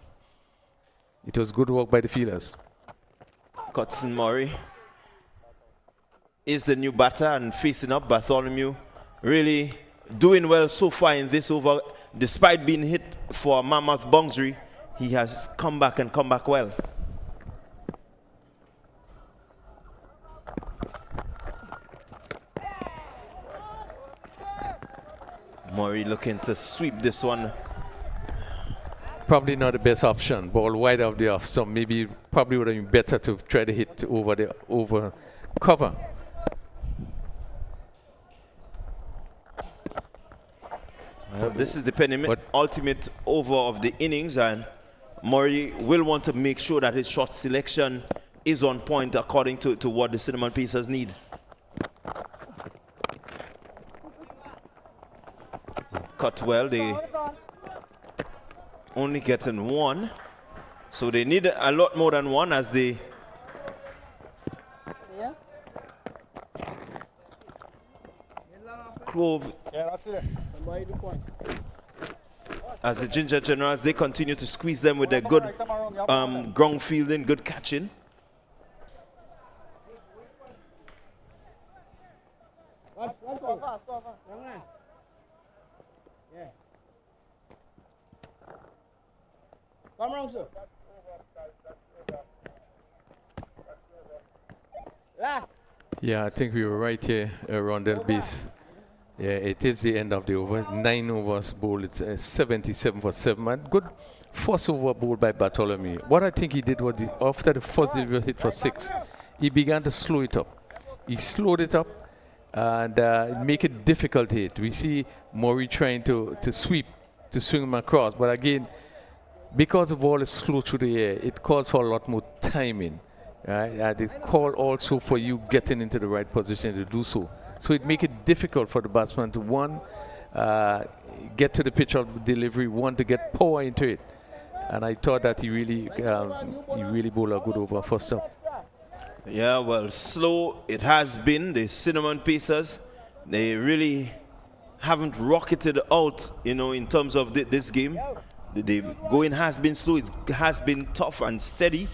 was good work by the fielders. Cotson Murray is the new batter and facing up Bartholomew. Really doing well so far in this over. Despite being hit for a mammoth boundary, he has come back and come back well. Murray looking to sweep this one. Probably not the best option. Ball wide of the off stump. Maybe probably would have been better to try to hit over cover. Well, this is the ultimate over of the innings, and Murray will want to make sure that his shot selection is on point according to what the Cinnamon Pacers need. Cut well, they only getting 1, so they need a lot more than 1 as they Clove. As the Ginger Generals, they continue to squeeze them with their good ground fielding, good catching. Come around, sir. Yeah, I think we were right here around that base. Yeah, it is the end of the over. 9 overs bowled. It's 77 for 7. And good first over bowl by Bartholomew. What I think he did was, after the first delivery hit for 6, he began to slow it up. He slowed it up and make it difficult to hit. We see Murray trying to sweep, to swing him across. But again, because the ball is slow through the air, it calls for a lot more timing. Right? And it's called also for you getting into the right position to do so. So it makes it difficult for the batsman to, one, get to the pitch of delivery, one, to get power into it. And I thought that he really bowled a good over first up. Yeah, well, slow it has been. The Cinnamon Pacers, they really haven't rocketed out, you know, in terms of this game. The going has been slow. It has been tough and steady.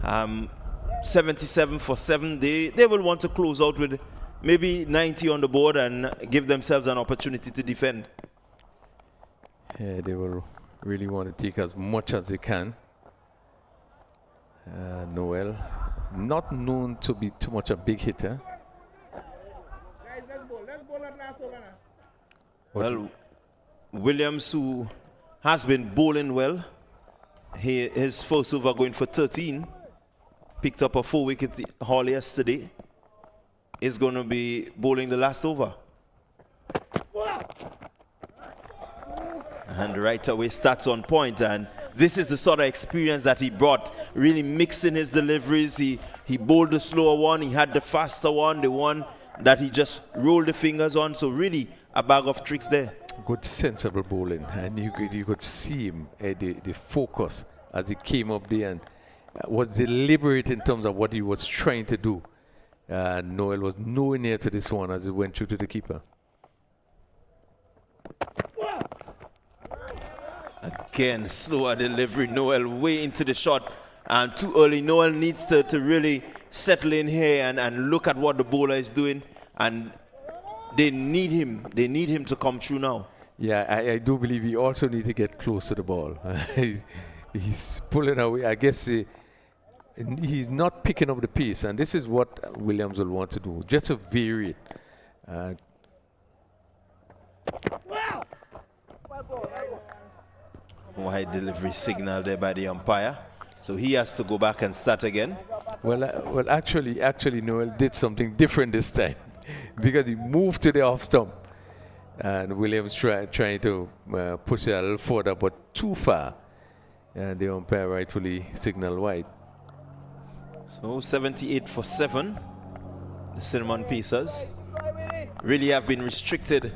77 for 7. They will want to close out with maybe 90 on the board and give themselves an opportunity to defend. Yeah, they will really want to take as much as they can. Noel, not known to be too much a big hitter. Guys, let's bowl. Let's bowl that last over now. Well, Williams, who has been bowling well, his first over going for 13, picked up a 4-wicket haul yesterday, is going to be bowling the last over. And right away starts on point, and this is the sort of experience that he brought, really mixing his deliveries. He bowled the slower one, he had the faster one, the one that he just rolled the fingers on, so really a bag of tricks there. Good sensible bowling, and you could see him, the focus as he came up there, and was deliberate in terms of what he was trying to do. Noel was nowhere near to this one as he went through to the keeper. Again, slower delivery. Noel way into the shot and too early. Noel needs to really settle in here and look at what the bowler is doing, and they need him. They need him to come through now. Yeah, I do believe he also needs to get close to the ball. he's pulling away. I guess he's not picking up the pace, and this is what Williams will want to do, just to vary it. Wide delivery signal there by the umpire, so he has to go back and start again. Well, actually, Noel did something different this time because he moved to the off stump, and Williams trying to push it a little further, but too far, and the umpire rightfully signaled wide. So 78 for 7. The Cinnamon Pacers really have been restricted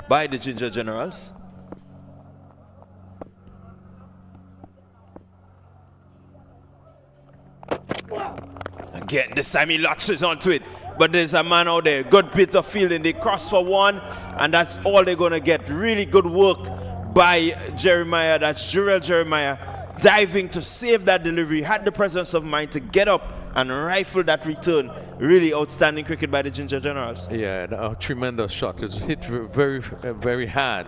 by the Ginger Generals. Again, this time he latches onto it, but there's a man out there. Good bit of fielding. They cross for one, and that's all they're going to get. Really good work by Jeremiah. That's Jurel Jeremiah diving to save that delivery. Had the presence of mind to get up and rifle that return. Really outstanding cricket by the Ginger Generals. Yeah, a tremendous shot. It was hit very hard,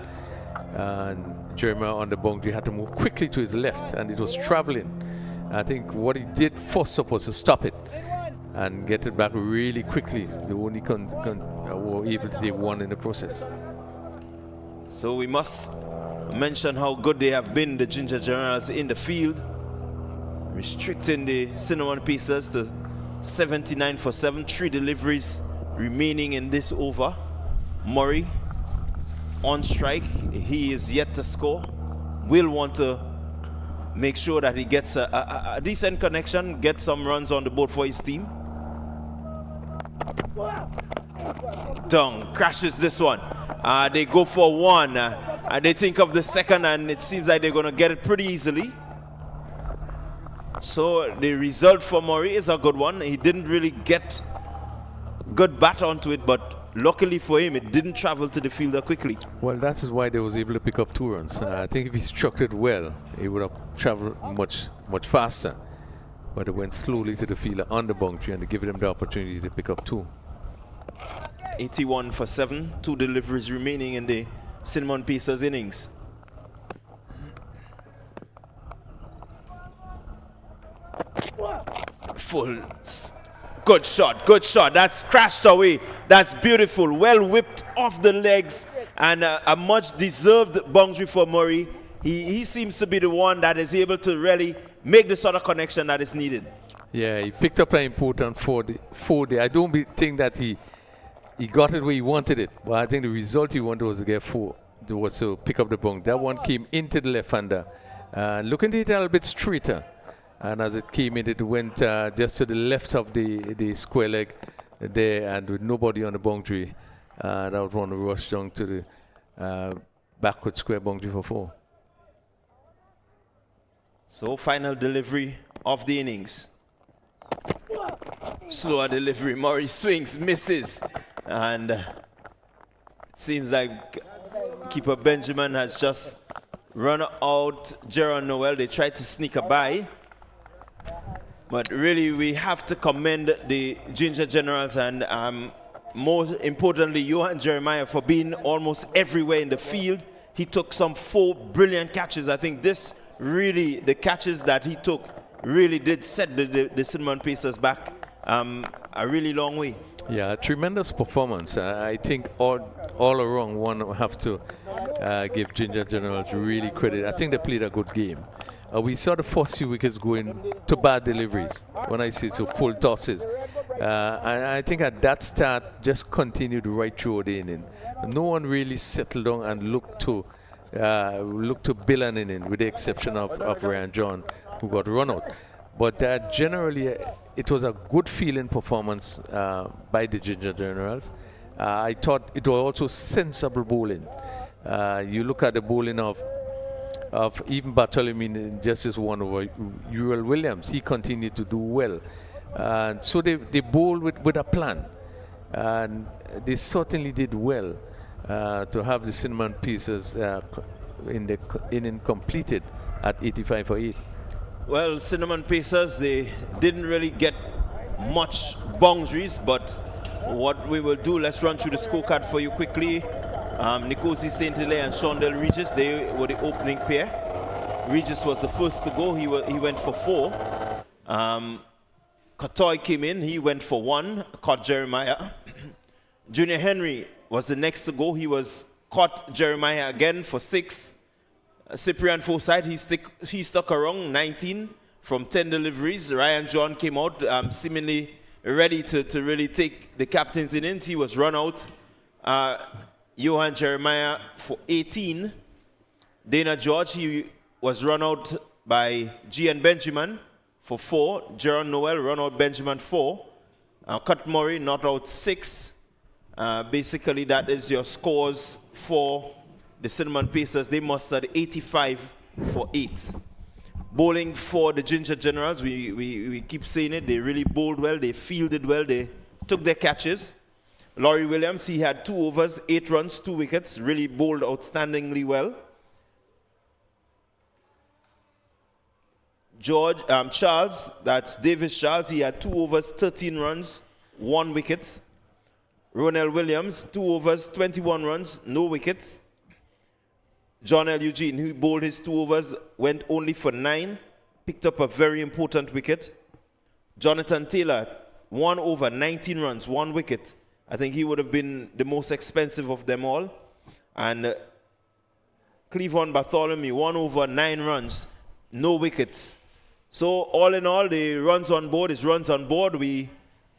and Jeremiah on the boundary had to move quickly to his left, and it was traveling. I think what he did first up was to stop it and get it back really quickly. They only were able to take one in the process. So we must mention how good they have been, the Ginger Generals, in the field, restricting the Cinnamon Pacers to 79 for 7. 3 deliveries remaining in this over. Murray on strike. He is yet to score. Will want to make sure that he gets a decent connection, get some runs on the board for his team. Dung crashes this one. They go for one. They think of the second, and it seems like they're going to get it pretty easily. So the result for Murray is a good one. He didn't really get good bat onto it, but luckily for him, it didn't travel to the fielder quickly. Well, that is why they was able to pick up 2 runs. I think if he struck it well, he would have traveled much faster. But it went slowly to the fielder on the boundary, and they gave him the opportunity to pick up 2. 81 for 7. 2 deliveries remaining in the Cinnamon Pacers innings. Full. Good shot, good shot. That's crashed away. That's beautiful. Well whipped off the legs, and a much deserved boundary for Murray. He seems to be the one that is able to really make the sort of connection that is needed. Yeah, he picked up an important 4 I don't think that he got it where he wanted it, but I think the result he wanted was to get 4. It was to pick up the boundary. That one came into the left-hander. Looking at it a little bit straighter. And as it came in, it went just to the left of the square leg there, and with nobody on the boundary. That was one to rush down to the backward square boundary for 4. So final delivery of the innings. Slower delivery. Murray swings, misses, and it seems like keeper Benjamin has just run out Gerard Noel. They tried to sneak a by. But really, we have to commend the Ginger Generals and more importantly, Johan Jeremiah, for being almost everywhere in the field. He took some 4 brilliant catches. I think this really, the catches that he took really did set the Cinnamon Pacers back a really long way. Yeah, tremendous performance. I think all around one have to give Ginger Generals really credit. I think they played a good game. We saw the first few wickets going to bad deliveries. When I say so, full tosses. And I think at that start just continued right through the inning. No one really settled down and looked to build an inning, with the exception of Ryan John, who got run out. But generally, it was a good feeling performance by the Ginger Generals. I thought it was also sensible bowling. You look at the bowling of even Bartholomew in just his one over Uriel Williams. He continued to do well. So they bowled with a plan. And they certainly did well to have the Cinnamon Pacers in the inning completed at 85 for 8. Well, Cinnamon Pacers, they didn't really get much boundaries, but what we will do, let's run through the scorecard for you quickly. Nkosi St. Hilaire and Shondell Regis, they were the opening pair. Regis was the first to go. He went for 4. Katoy came in. He went for 1, caught Jeremiah. Junior Henry was the next to go. He caught Jeremiah again for 6. Cyprian Forsyth, he stuck around 19 from 10 deliveries. Ryan John came out seemingly ready to really take the captain's innings. He was run out. Johan Jeremiah for 18. Dana George, he was run out by Gian Benjamin for 4. Jaron Noel run out Benjamin 4. Cut Murray not out 6. Basically, that is your scores for the Cinnamon Pacers. They mustered 85 for 8. Bowling for the Ginger Generals, we keep saying it, they really bowled well, they fielded well, they took their catches. Laurie Williams, he had 2 overs, 8 runs, 2 wickets, really bowled outstandingly well. Charles, that's Davis Charles, he had 2 overs, 13 runs, 1 wicket. Ronell Williams, 2 overs, 21 runs, no wickets. John L. Eugene, who bowled his 2 overs, went only for 9, picked up a very important wicket. Jonathan Taylor, 1 over, 19 runs, 1 wicket. I think he would have been the most expensive of them all. And Cleavon Bartholomew, 1 over, 9 runs, no wickets. So all in all, the runs on board is runs on board. We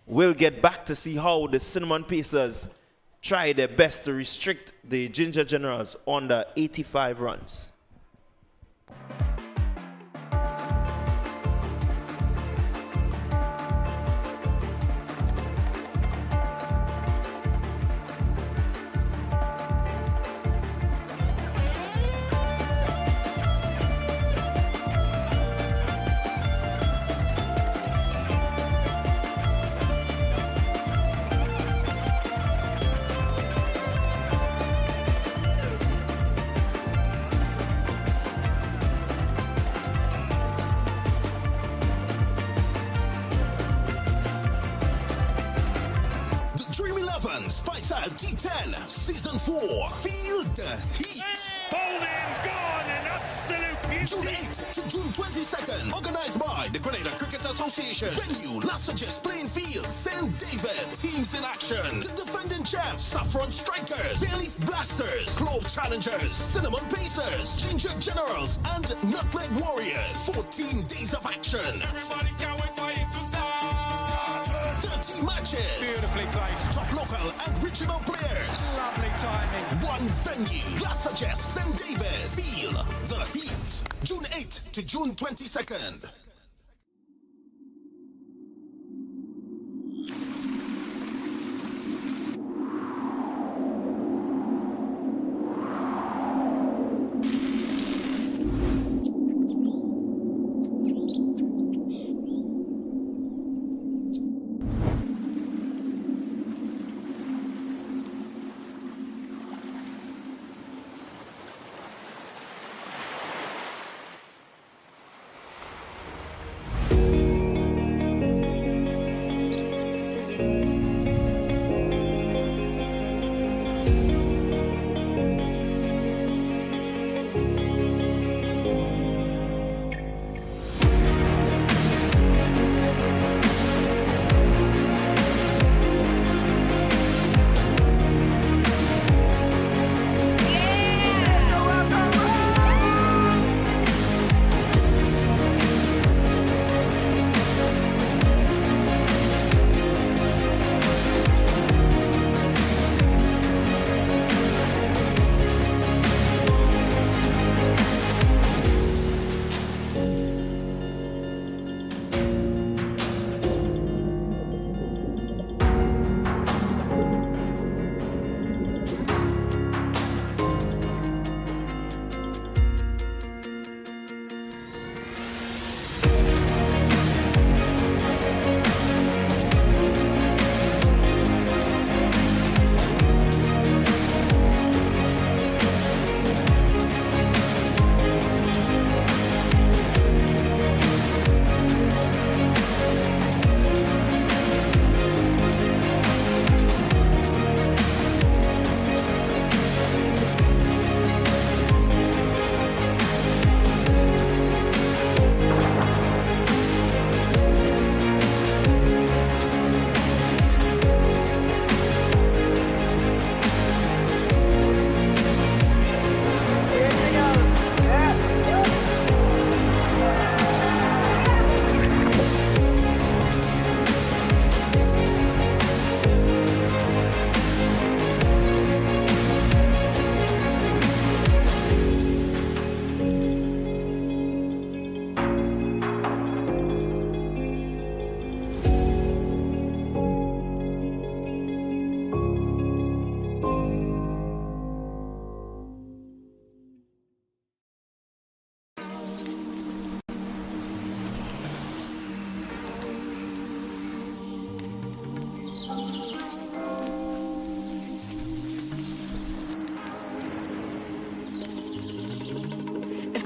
will get back to see how the Cinnamon Pacers try their best to restrict the Ginger Generals under 85 runs. T10 Season 4. Feel the heat. Bowling gone in absolute beauty. June 8th to June 22nd. Organized by the Grenada Cricket Association. Venue, Las Sages Playing Field, St. David. Teams in action. The defending champs, Saffron Strikers, Bayleaf Blasters, Clove Challengers, Cinnamon Pacers, Ginger Generals, and Nutmeg Warriors. 14 days of action. Everybody can't wait for it to start. 30 matches. Beautifully placed. Top local and regional players. Lovely timing. One venue. Las Sages, St. David. Feel the heat. June 8th to June 22nd.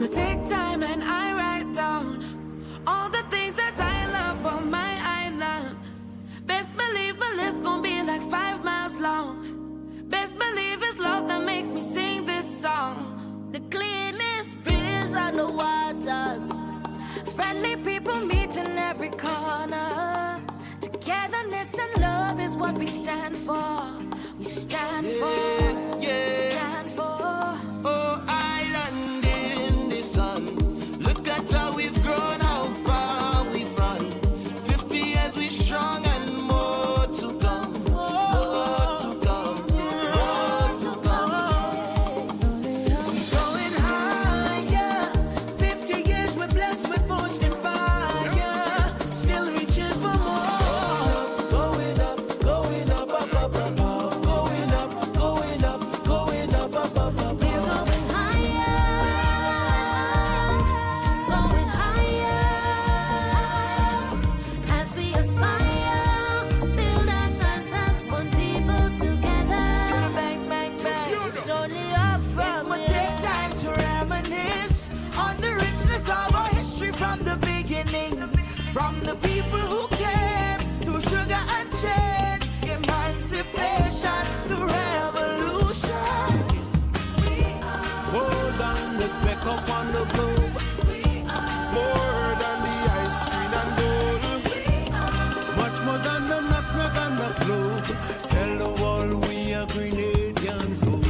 If I take time and I write down all the things that I love on my island, best believe my list gon' be like 5 miles long. Best believe it's love that makes me sing this song. The cleanest breeze on the waters. Friendly people meet in every corner. Togetherness and love is what we stand for. We stand for. yeah. Stand for. Oh, island in the sun. Look at how we've grown, how far we've run. 50 years we strong and more to come. More to come. More to come. I'm going higher. 50 years we're blessed, we're forged in fire. Still reaching for more. Going up, going up, up, up, up, up. Going up, going up, going up, up, up, up. We're going higher. Going higher. As we aspire, build advances, put people together. Bang, bang, bang. It's only up from We'll here. take time to reminisce on the richness of our history from the beginning. From the people who came through sugar and change, emancipation, the revolution. Hold on, let's back up on the globe. More than the ice cream and gold. Much more than the nutmeg and the clove. Tell the world we are Grenadians. Oh.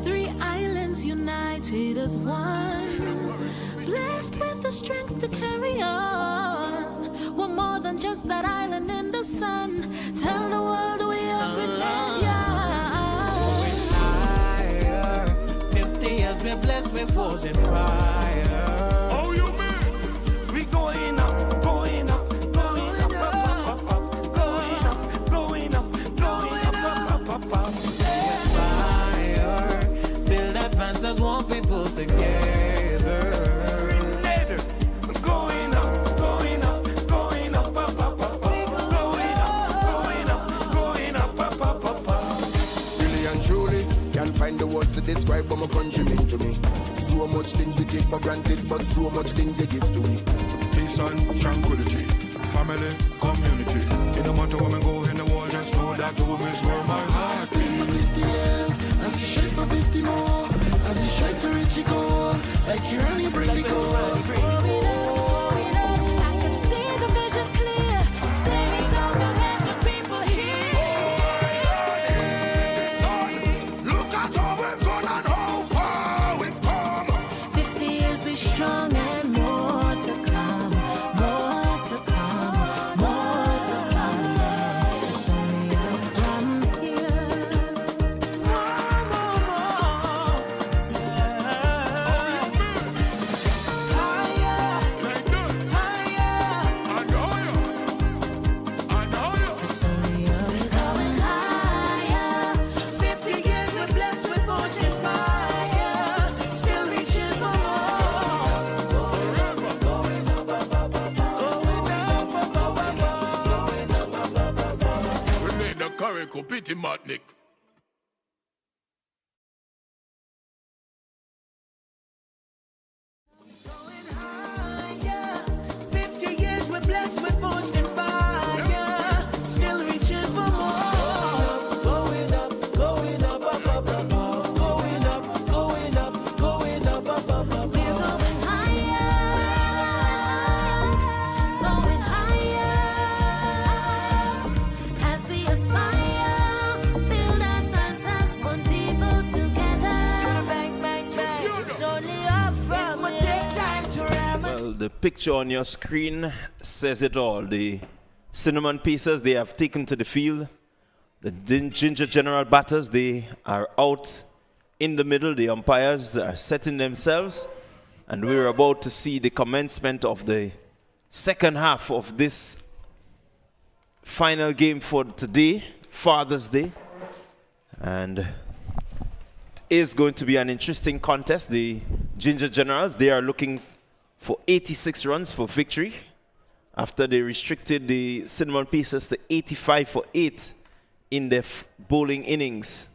3 islands united as one, blessed with the strength to carry on. We're more than just that island in the sun. Tell the world we are Grenadians. Higher. 50 years we're blessed with force and fire. Oh, you mean? We going up, going up, going up, up, up, up, going up, going up, going up, up, up, up. Aspire, build advances, want people together. Going up, going up, going up, up, up, up, going up, going up, going up, up, up, up, up. Really and truly, can't find the words to describe what my country mean to me. So much things we take for granted, but so much things they give to me. Peace and tranquility, family, community. It don't matter where we go in the world, just know that home is where my heart is. 50 years, as you strive for 50 more, as you strive to reach your goal, like you're on your bring the goal. I can see the vision clear. Sing it out to let the people hear. Look at how we've gone and how far we've come. 50 years we strong and more to come. More to come. More to come. It's only up from here. More, more, more. Higher, Like that, higher. I know you. I know you. It's only up Going higher. 50 years we're blessed with forged in fire. Still reaching for more. Going up, up, up, up, up. Going up, up, up, up, up. Going up, up, up, up, up. We make the curry pity matnik. Going higher. 50 years we're blessed with forged in fire. Still reaching for more. Going up, up, up, up, up. Going up, going up, going up, up, up, up. We're going higher. Going higher. As we aspire, build advances, put people together. Bang, bang, bang. It's only up from We'll here. take time to reminisce. Well, the picture on your screen says it all. The cinnamon pieces they have taken to the field. The ginger general batters, they are out in the middle. The umpires are setting themselves. And we're about to see the commencement of the second half of this final game for today, Father's Day. And it is going to be an interesting contest. The Ginger Generals, they are looking for 86 runs for victory after they restricted the cinnamon pieces to 85 for 8 in their bowling innings.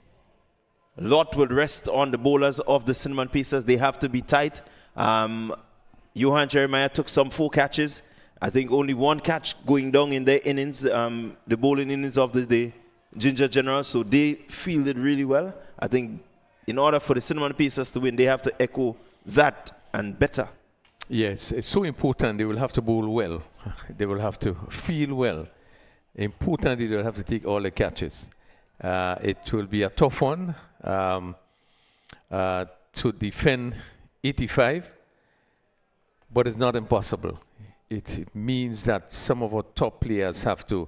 lot will rest on the bowlers of the Cinnamon Pieces. They have to be tight. Johan Jeremiah took some 4 catches. I think only 1 catch going down in their innings, the bowling innings of the Ginger Generals. So they fielded really well. I think in order for the Cinnamon Pieces to win, they have to echo that and better. Yes, it's so important. They will have to bowl well. They will have to feel well. Importantly, they will have to take all the catches. It will be a tough one to defend 85, but it's not impossible. It means that some of our top players have to,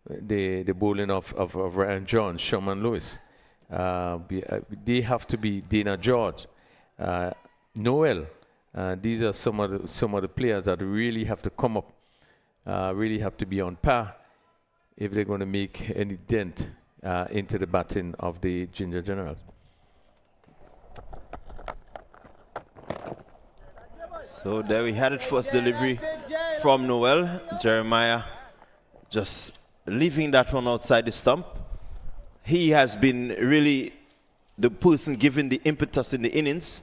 the bowling of Ryan John, Sherman Lewis, they have to be Dana George, Noel. These are some of the players that really have to come up, really have to be on par if they're going to make any dent into the batting of the Ginger Generals. So there we had it, first delivery from Noel. Jeremiah just leaving that one outside the stump. He has been really the person giving the impetus in the innings.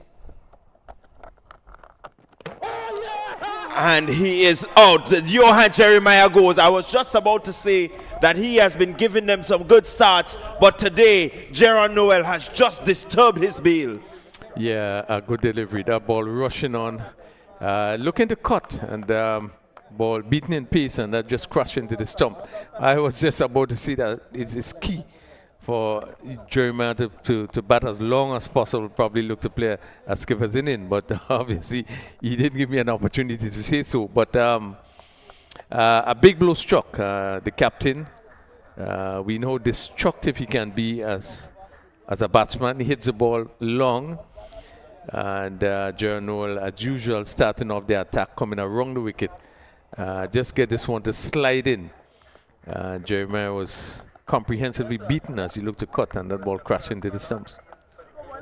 And he is out. Johan Jeremiah goes. I was just about to say that he has been giving them some good starts, but today, Gerard Noel has just disturbed his bail. Yeah, a good delivery. That ball rushing on, looking to cut, and ball beaten in pace, and that just crashed into the stump. I was just about to say that it's key for Jeremiah to bat as long as possible, probably look to play a skipper's inning, but obviously he didn't give me an opportunity to say so. But a big blow struck the captain. We know how destructive he can be as a batsman. He hits the ball long, and Gerard Noel, as usual, starting off the attack, coming around the wicket. Just get this one to slide in. Jeremiah was comprehensively beaten as he looked to cut, and that ball crashed into the stumps.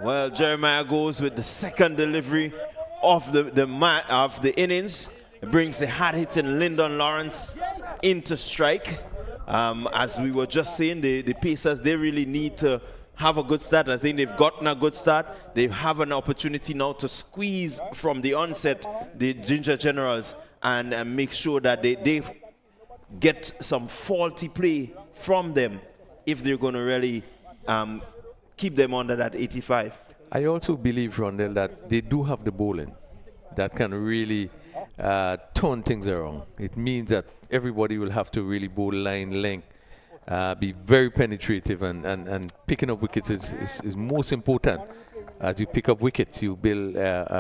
Well, Jeremiah goes with the second delivery of the innings. It brings the hard-hitting Lyndon Lawrence into strike. As we were just saying, the Pacers, they really need to have a good start. I think they've gotten a good start. They have an opportunity now to squeeze from the onset the Ginger Generals and make sure that they get some faulty play from them if they're going to really keep them under that 85. I also believe, Rondell, that they do have the bowling that can really turn things around. It means that everybody will have to really bowl line length, be very penetrative, and picking up wickets is most important. As you pick up wickets, you build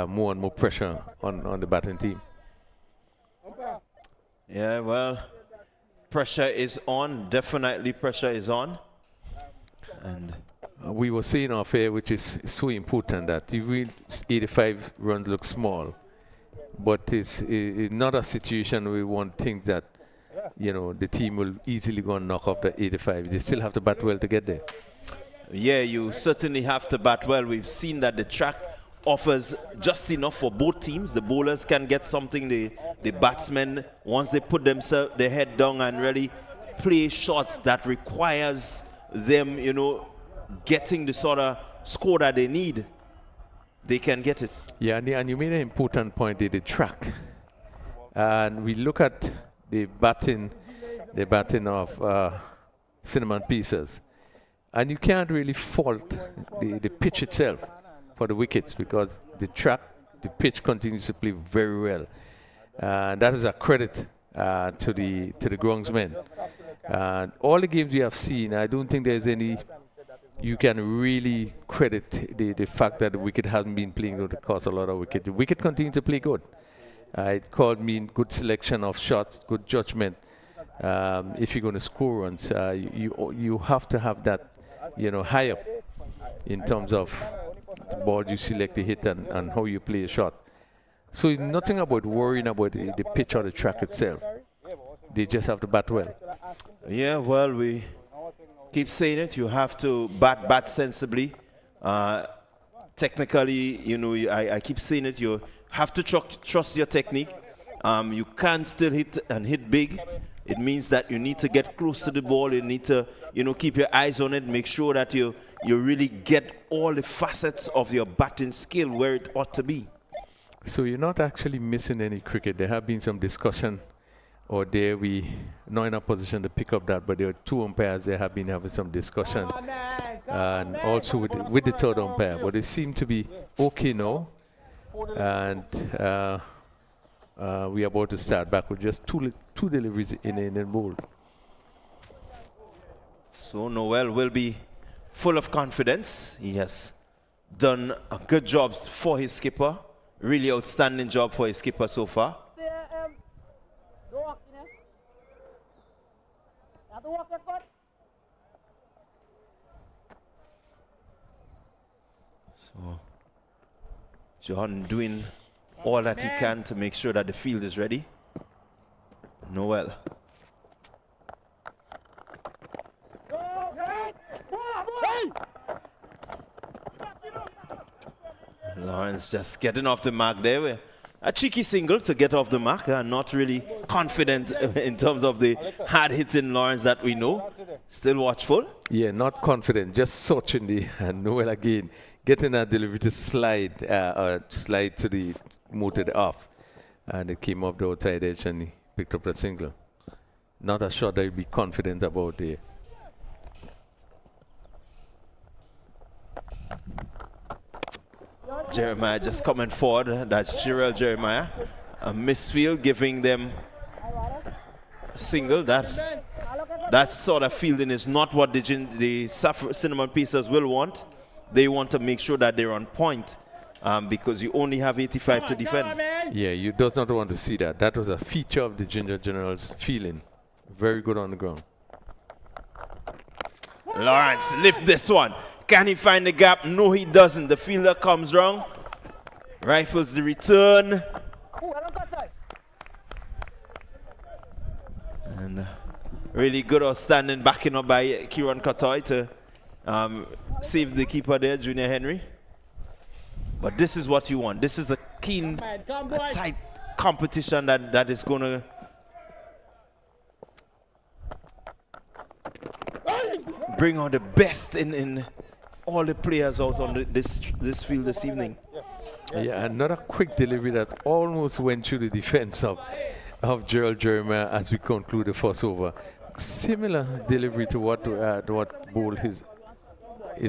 more and more pressure on the batting team. Yeah, well, pressure is on. Definitely pressure is on. And we were saying off air, which is so important, that even 85 runs look small, but it's not a situation where we want things that, you know, the team will easily go and knock off the 85. They still have to bat well to get there. Yeah, you certainly have to bat well. We've seen that the track offers just enough for both teams. The bowlers can get something. The batsmen, once they put their head down and really play shots that requires them, you know, getting the sort of score that they need, they can get it. Yeah, and you made an important point, the track. And we look at the batting of Cinnamon Pieces, and you can't really fault the pitch itself for the wickets, because the pitch continues to play very well. And that is a credit to the groundsmen. All the games we have seen, I don't think there's any you can really credit the fact that the wicket hasn't been playing good. It cost a lot of wicket. The wicket continues to play good. It called me good selection of shots, good judgment. If you're going to score runs, you have to have that, you know, high up in terms of the ball you select to hit and how you play a shot. So it's nothing about worrying about the pitch or the track itself. They just have to bat well. Yeah, well, we keep saying it. You have to bat sensibly. Technically, you know, I keep saying it. You have to trust your technique. You can still hit big. It means that you need to get close to the ball. You need to, you know, keep your eyes on it. Make sure that you you really get all the facets of your batting skill where it ought to be. So you're not actually missing any cricket. There have been some discussion, or there we not in a position to pick up that, but there are two umpires there have been having some discussion, and also with the third umpire. But they seem to be okay now, and we are about to start back with just two deliveries in the bowl. So Noel will be full of confidence. He has done a good job for his skipper. Really outstanding job for his skipper so far. So John doing all that he can to make sure that the field is ready. Noel. Lawrence just getting off the mark there. A cheeky single to get off the mark. Not really confident in terms of the hard-hitting Lawrence that we know. Still watchful. Yeah, not confident. Just searching the Noel again. Getting that delivery to slide to the motor off. And it came off the outside edge and he picked up the single. Not a shot that he'd be confident about there. Jeremiah just coming forward. That's Gerald Jeremiah. A misfield giving them a single. That sort of fielding is not what the Cinnamon Pacers will want. They want to make sure that they're on point because you only have 85 to defend. Yeah, you does not want to see that. That was a feature of the Ginger Generals feeling. Very good on the ground. Lawrence, lift this one. Can he find the gap? No, he doesn't. The fielder comes wrong. Rifles the return. And really good outstanding backing up by Kieran Katoy to save the keeper there, Junior Henry. But this is what you want. This is a keen, a tight competition that is going to bring out the best in all the players out on this field this evening. Yeah, another quick delivery that almost went through the defense of Gerald Jeremiah as we conclude the first over. Similar delivery to what bowled his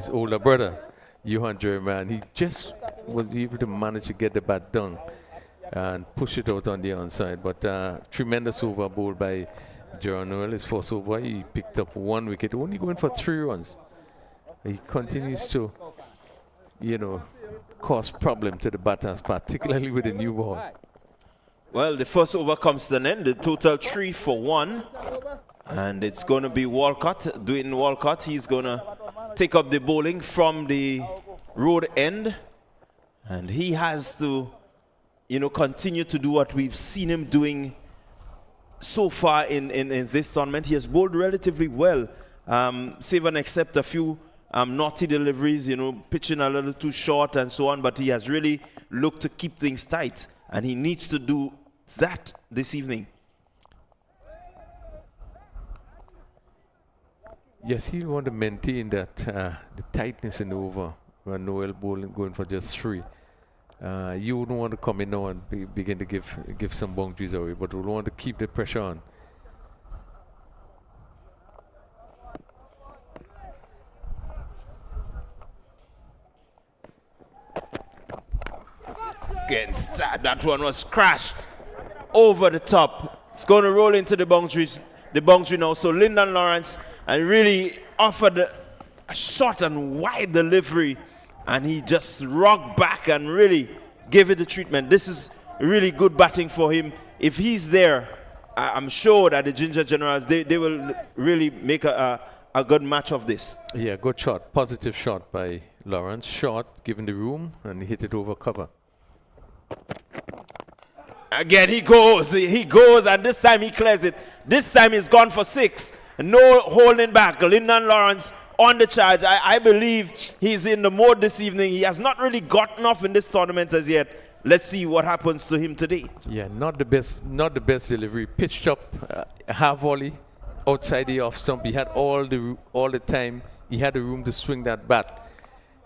older brother, Johan Jeremiah, and he just was able to manage to get the bat done and push it out on the onside. But tremendous over bowled by Gerald Noel. His first over, he picked up 1 wicket, only going for 3 runs. He continues to, cause problem to the batters, particularly with the new ball. Well, the first over comes to an end. The total 3 for 1. And it's going to be Walcott. Doing Walcott, he's going to take up the bowling from the road end. And he has to, continue to do what we've seen him doing so far in this tournament. He has bowled relatively well, save and except a few naughty deliveries, pitching a little too short and so on, but he has really looked to keep things tight, and he needs to do that this evening. Yes, he'll want to maintain that the tightness in the over when Noel bowling going for just 3. You wouldn't want to come in now and begin to give some boundaries away, but we'll want to keep the pressure on. Against that one was crashed over the top. It's going to roll into the boundary now. So Lyndon Lawrence and really offered a short and wide delivery, and he just rocked back and really gave it the treatment. This is really good batting for him. If he's there, I'm sure that the Ginger Generals, they will really make a good match of this. Yeah, good shot. Positive shot by Lawrence. Short, given the room, and he hit it over cover. Again, he goes, and this time he clears it. This time he's gone for 6. No holding back. Lyndon Lawrence on the charge. I believe he's in the mode this evening. He has not really gotten off in this tournament as yet. Let's see what happens to him today. Yeah, not the best delivery. Pitched up, half volley, outside the off stump. He had all the time. He had the room to swing that bat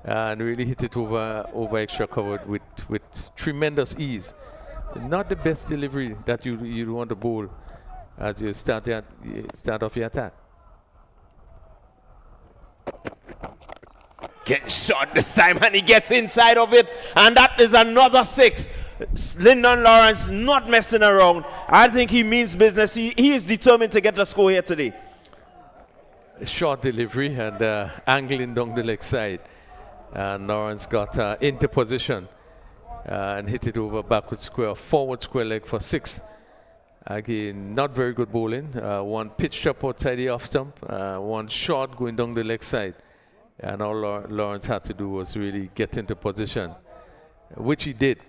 and really hit it over extra cover with tremendous ease. Not the best delivery that you want to bowl as you start off your attack. Get shot this time, and he gets inside of it, and that is another 6. Lyndon Lawrence not messing around. I think he means business. He is determined to get the score here today. A short delivery and angling down the leg side. And Lawrence got into position and hit it over backward square, forward square leg for 6. Again, not very good bowling. One pitched up outside the off stump, one short going down the leg side. And all Lawrence had to do was really get into position, which he did,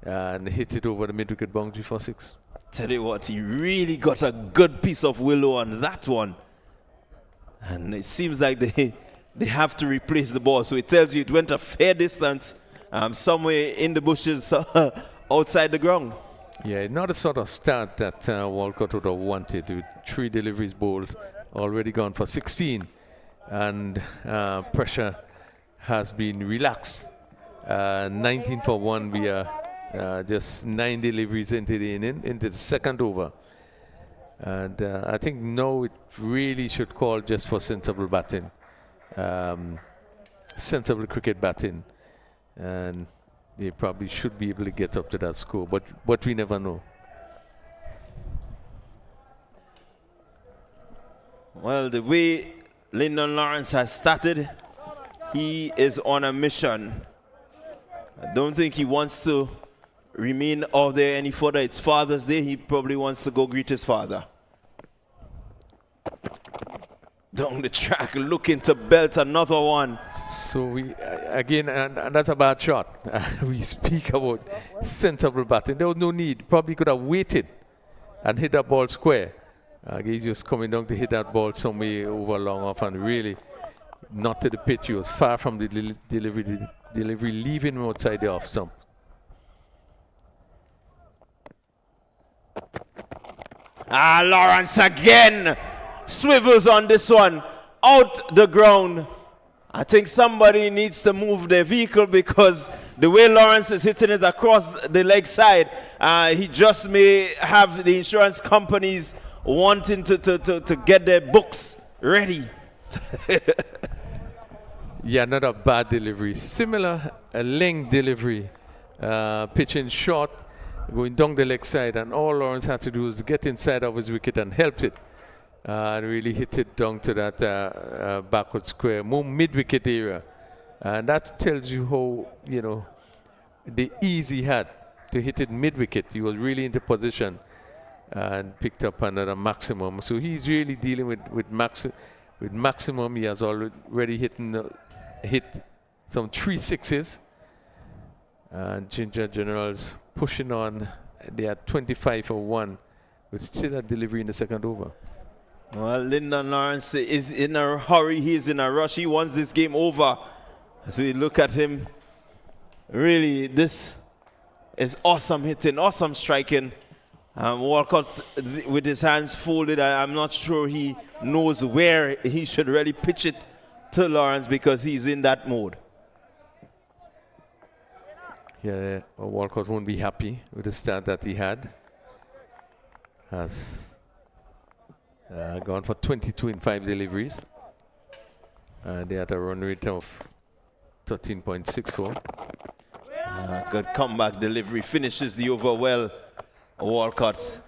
and hit it over the mid-wicket boundary for 6. Tell you what, he really got a good piece of willow on that one. And it seems like they have to replace the ball. So it tells you it went a fair distance, somewhere in the bushes outside the ground. Yeah, not a sort of start that Walcott would have wanted, with 3 deliveries bowled, already gone for 16. And pressure has been relaxed. 19 for 1. We are just 9 deliveries into the inning, into the second over. And I think now it really should call just for sensible batting, sensible cricket batting, and they probably should be able to get up to that score. But we never know. Well, the way Lyndon Lawrence has started, he is on a mission. I don't think he wants to remain out there any further. It's Father's Day. He probably wants to go greet his father. Down the track, looking to belt another one. So we, again, and that's a bad shot. We speak about sensible batting. There was no need. Probably could have waited and hit that ball square. He's just coming down to hit that ball somewhere over long off, and really not to the pitch. He was far from the delivery, leaving him outside the off stump. Lawrence again swivels on this one, out the ground. I think somebody needs to move their vehicle, because the way Lawrence is hitting it across the leg side, he just may have the insurance companies wanting to get their books ready. Yeah, not a bad delivery. Similar, a length delivery, pitching short, going down the leg side, and all Lawrence had to do was get inside of his wicket and helped it. And really hit it down to that backward square, more mid-wicket area. And that tells you how, the ease he had to hit it mid-wicket. He was really into position and picked up another maximum. So he's really dealing with maximum. He has already hit some 3 6s. And Ginger Generals pushing on. They are 25 for 1, with still a delivery in the second over. Well, Lyndon Lawrence is in a hurry. He is in a rush. He wants this game over. As we look at him, really, this is awesome hitting, awesome striking. Walcott with his hands folded. I'm not sure he knows where he should really pitch it to Lawrence, because he's in that mode. Yeah, Walcott won't be happy with the start that he had. Has gone for 22 in 5 deliveries. They had a run rate of 13.64. Good comeback delivery. Finishes the over well, Walcott.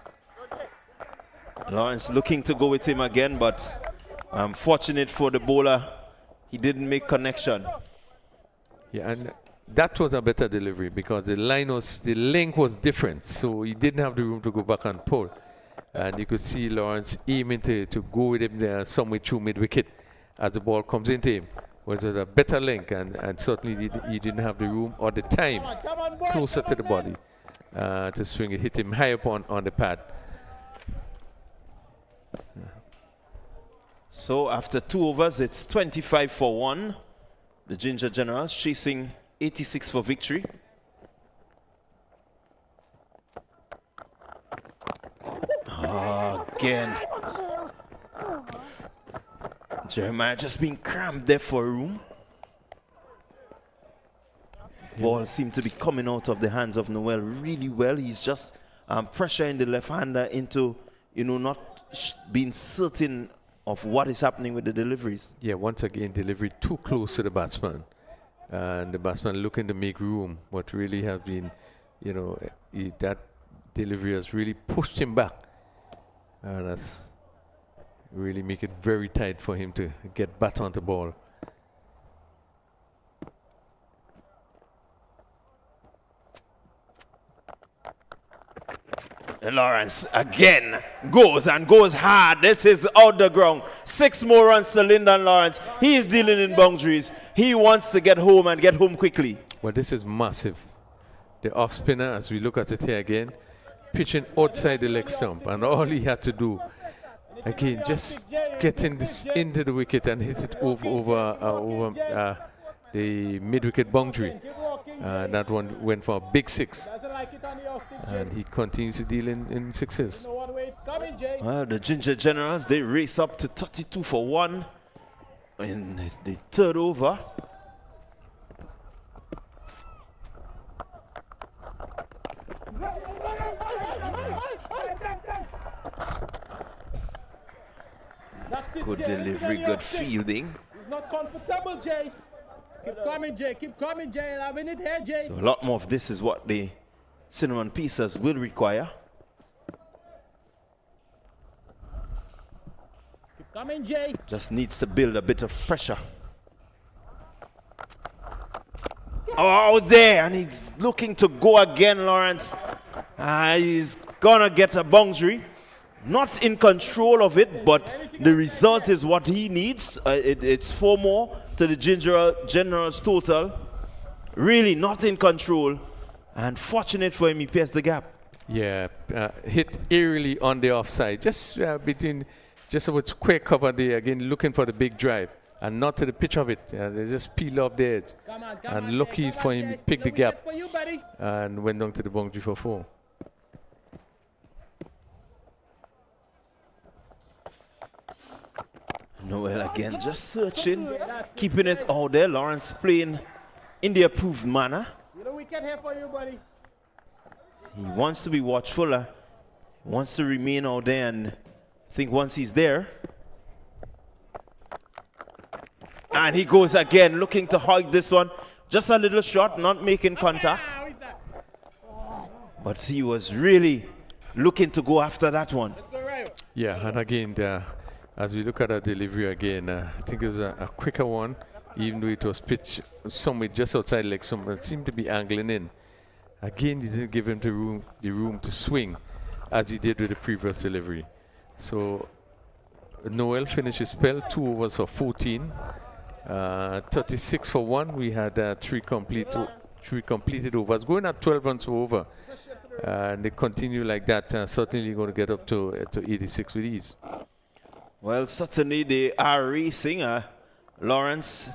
Lawrence looking to go with him again, but unfortunate for the bowler, he didn't make connection. Yeah, and that was a better delivery, because the length was different, so he didn't have the room to go back and pull. And you could see Lawrence aiming to go with him there somewhere through mid-wicket as the ball comes into him. Was a better length, and certainly he didn't have the room or the time closer to the body to swing it, hit him high up on the pad. So after 2 overs, it's 25 for 1. The Ginger Generals chasing 86 for victory. Again. Jeremiah just being cramped there for room. Ball seemed to be coming out of the hands of Noel really well. He's just pressuring the left-hander into, not being certain of what is happening with the deliveries. Yeah, once again, delivery too close to the batsman. And the batsman looking to make room. What really has been, that delivery has really pushed him back. And that's really make it very tight for him to get back on the ball. And Lawrence again goes hard. This is out the ground. 6 more runs to Lyndon Lawrence. He is dealing in boundaries. He wants to get home and get home quickly. Well, this is massive. The off spinner, as we look at it here again, pitching outside the leg stump, and all he had to do, again, just getting this into the wicket and hit it over the mid-wicket boundary. That one went for a big 6. And he continues to deal in 6s. Well, the Ginger Generals, they race up to 32 for 1 in the 3rd over. Good delivery, good fielding. He's not comfortable, Jay. Keep coming, Jay. Keep coming, Jay. Having it here, Jay. So a lot more of this is what the cinnamon pieces will require. Keep coming, Jay. Just needs to build a bit of pressure. Oh, there, and he's looking to go again, Lawrence. He's gonna get a boundary. Not in control of it, but the result is what he needs. It's 4 more to the General's total. Really not in control. And fortunate for him, he pierced the gap. Yeah, hit eerily on the offside. Just about square cover there, again looking for the big drive. And not to the pitch of it. They just peel off the edge. And lucky for him, he picked the gap. And went down to the boundary for 4. Noel again just searching, keeping it out there. Lawrence playing in the approved manner. Here for you, buddy. He wants to be watchful. Wants to remain out there, and I think once he's there. And he goes again, looking to hug this one. Just a little shot, not making contact. But he was really looking to go after that one. Yeah, and again, as we look at our delivery again, I think it was a quicker one, even though it was pitched somewhere just outside leg stump. It seemed to be angling in. Again, he didn't give him the room to swing as he did with the previous delivery. So Noel finished his spell, 2 overs for 14, 36 for 1. We had 3 completed overs, going at 12 runs for over. And they continue like that. Certainly going to get up to 86 with ease. Well, certainly they are racing. Lawrence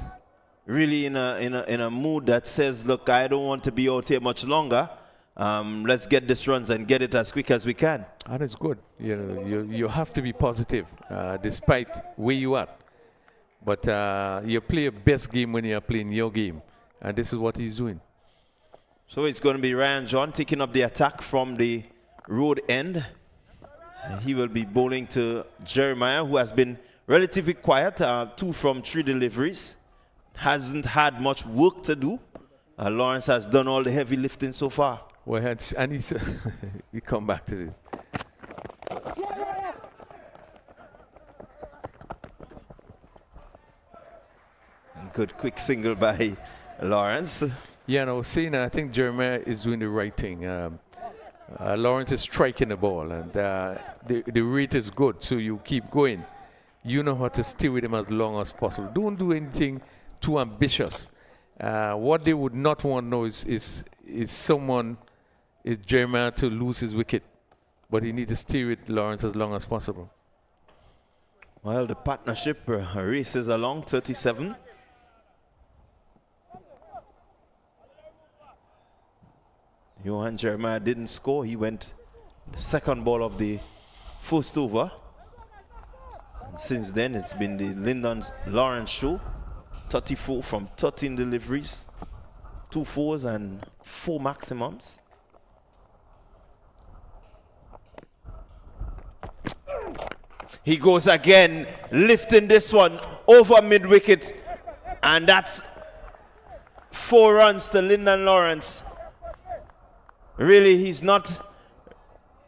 really in a mood that says, look, I don't want to be out here much longer. Let's get this runs and get it as quick as we can. And it's good. You have to be positive despite where you are. But you play your best game when you are playing your game. And this is what he's doing. So it's going to be Ryan John taking up the attack from the road end. He will be bowling to Jeremiah, who has been relatively quiet. 2 from 3 deliveries. Hasn't had much work to do. Lawrence has done all the heavy lifting so far. Well, and he's we come back to this. Good quick single by Lawrence. Yeah, no, saying I think Jeremiah is doing the right thing. Lawrence is striking the ball, and the rate is good, so you keep going. You know how to stay with him as long as possible. Don't do anything too ambitious. What they would not want now is Jeremiah to lose his wicket, but he needs to stay with Lawrence as long as possible. Well, the partnership races along, 37. Johan Jeremiah didn't score. He went the second ball of the first over. And since then, it's been the Lyndon Lawrence show. 34 from 13 deliveries, 2 fours and 4 maximums. He goes again, lifting this one over mid-wicket. And that's 4 runs to Lyndon Lawrence. Really, he's not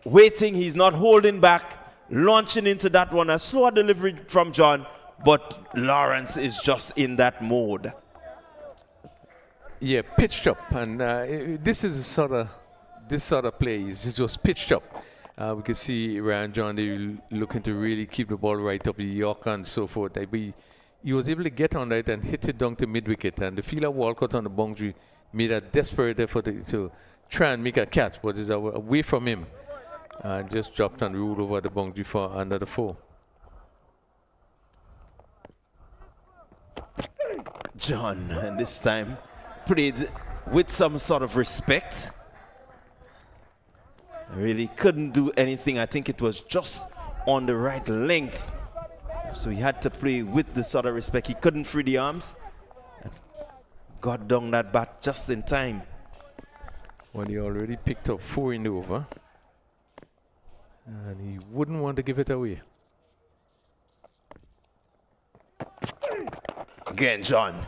waiting, he's not holding back, launching into that one. A slower delivery from John, but Lawrence is just in that mode. Yeah, pitched up, and this is this sort of play is just pitched up. We can see Ryan John they looking to really keep the ball right up the York and so forth. He was able to get on it and hit it down to mid-wicket, and the fielder Walcott on the boundary made a desperate effort to try and make a catch, but it's away from him. And just dropped and rolled over the boundary for under the 4. John, and this time played with some sort of respect. Really couldn't do anything. I think it was just on the right length. So he had to play with the sort of respect. He couldn't free the arms. And got down that bat just in time. Well, he already picked up 4 in the over. And he wouldn't want to give it away. Again, John.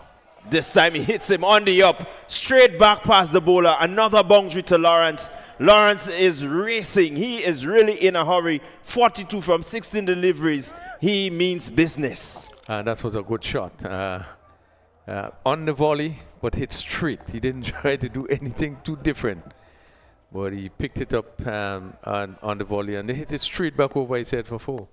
This time he hits him on the up. Straight back past the bowler. Another boundary to Lawrence. Lawrence is racing. He is really in a hurry. 42 from 16 deliveries. He means business. And that was a good shot. On the volley, but hit straight. He didn't try to do anything too different. But he picked it up on the volley and they hit it straight back over his head for 4.